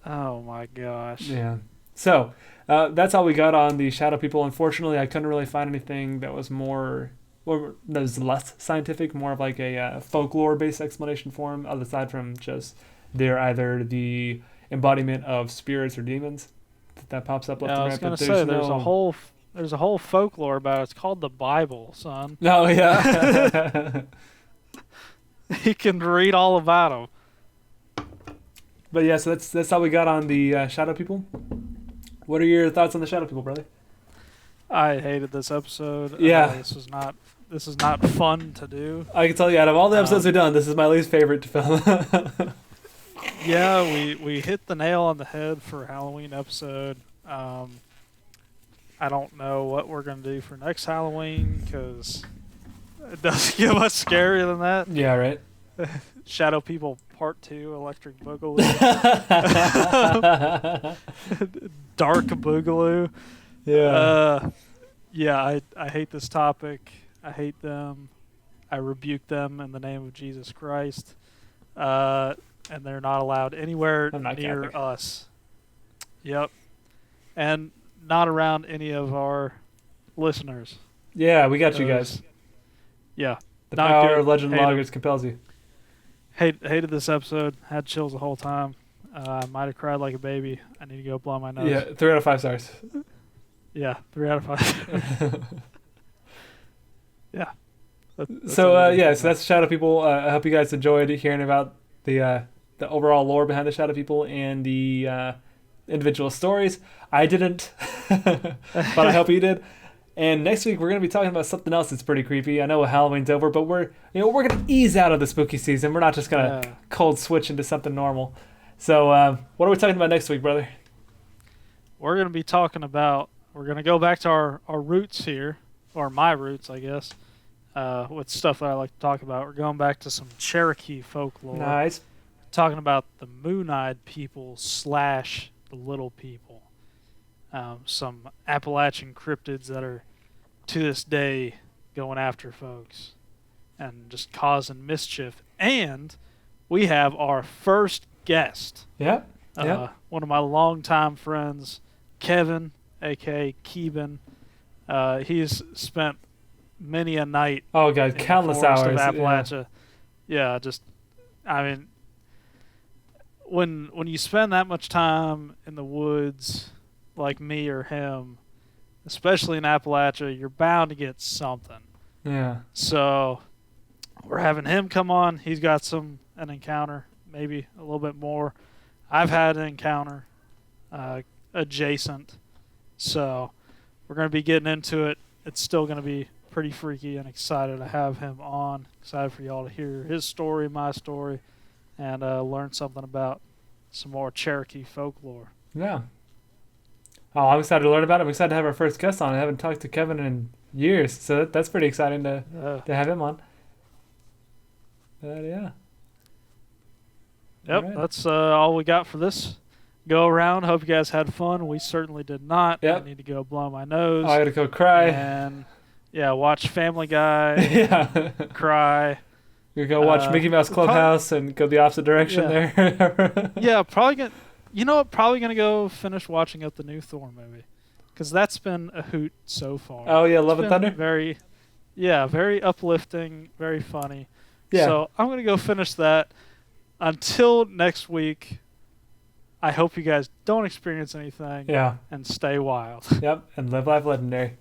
S2: Oh my gosh.
S1: Yeah. So that's all we got on the shadow people. Unfortunately, I couldn't really find anything that was that was less scientific, more of like a folklore-based explanation for them, aside from just they're either the embodiment of spirits or demons. That pops up left and right.
S2: I was going to say, there's a whole folklore about it. It's called the Bible, son.
S1: Oh, yeah.
S2: You can read all about them.
S1: But yeah, so that's all we got on the shadow people. What are your thoughts on the shadow people, brother?
S2: I hated this episode.
S1: Yeah.
S2: This is not fun to do.
S1: I can tell you, out of all the episodes we've done, this is my least favorite to film.
S2: Yeah, we hit the nail on the head for a Halloween episode. I don't know what we're going to do for next Halloween because it doesn't get much scarier than that.
S1: Yeah, right.
S2: Shadow People Part 2, Electric Boogaloo. Dark Boogaloo.
S1: Yeah.
S2: Yeah, I hate this topic. I hate them. I rebuke them in the name of Jesus Christ. And they're not allowed anywhere near
S1: Catholic.
S2: us. Yep. And not around any of our listeners.
S1: Yeah, we got you guys.
S2: Yeah.
S1: The
S2: not
S1: power
S2: good.
S1: of Legend of
S2: Hate
S1: Loggers compels you.
S2: Hated this episode. Had chills the whole time. I might have cried like a baby. I need to go blow my nose.
S1: Yeah, 3 out of 5 stars.
S2: Yeah, 3 out of 5. Yeah.
S1: So that's Shadow People. I hope you guys enjoyed hearing about the overall lore behind the Shadow People and the individual stories. I didn't, but I hope you did. And next week we're going to be talking about something else that's pretty creepy. I know Halloween's over, but we're going to ease out of the spooky season. We're not just going to cold switch into something normal. So what are we talking about next week, brother?
S2: We're going to be talking about. We're going to go back to our roots here, or my roots, I guess. With stuff that I like to talk about. We're going back to some Cherokee folklore.
S1: Nice.
S2: Talking about the Moon-Eyed people / the Little People. Some Appalachian cryptids that are, to this day, going after folks and just causing mischief. And we have our first guest.
S1: Yeah.
S2: One of my longtime friends, Kevin, a.k.a. Keeban. He's spent many a night.
S1: Oh god, countless hours
S2: of Appalachia. Yeah, I mean, when you spend that much time in the woods, like me or him, especially in Appalachia, you're bound to get something.
S1: Yeah.
S2: So we're having him come on. He's got an encounter, maybe a little bit more. I've had an encounter adjacent. So we're going to be getting into it. It's still going to be pretty freaky and excited to have him on. Excited for y'all to hear his story, my story, and learn something about some more Cherokee folklore.
S1: Yeah. Oh, I'm excited to learn about it. I'm excited to have our first guest on. I haven't talked to Kevin in years, so that's pretty exciting to have him on. Yeah.
S2: Yep, right. That's all we got for this go around. Hope you guys had fun. We certainly did not.
S1: Yep.
S2: I need to go blow my nose.
S1: I gotta go cry.
S2: And yeah, watch Family Guy.
S1: Yeah.
S2: Cry.
S1: You go watch Mickey Mouse Clubhouse and go the opposite direction there.
S2: Yeah, probably gonna. You know what? Probably gonna go finish watching up the new Thor movie, because that's been a hoot so far.
S1: Oh yeah, Love and Thunder.
S2: Very uplifting, very funny.
S1: Yeah.
S2: So I'm gonna go finish that. Until next week, I hope you guys don't experience anything.
S1: Yeah.
S2: And stay wild.
S1: Yep, and live life legendary.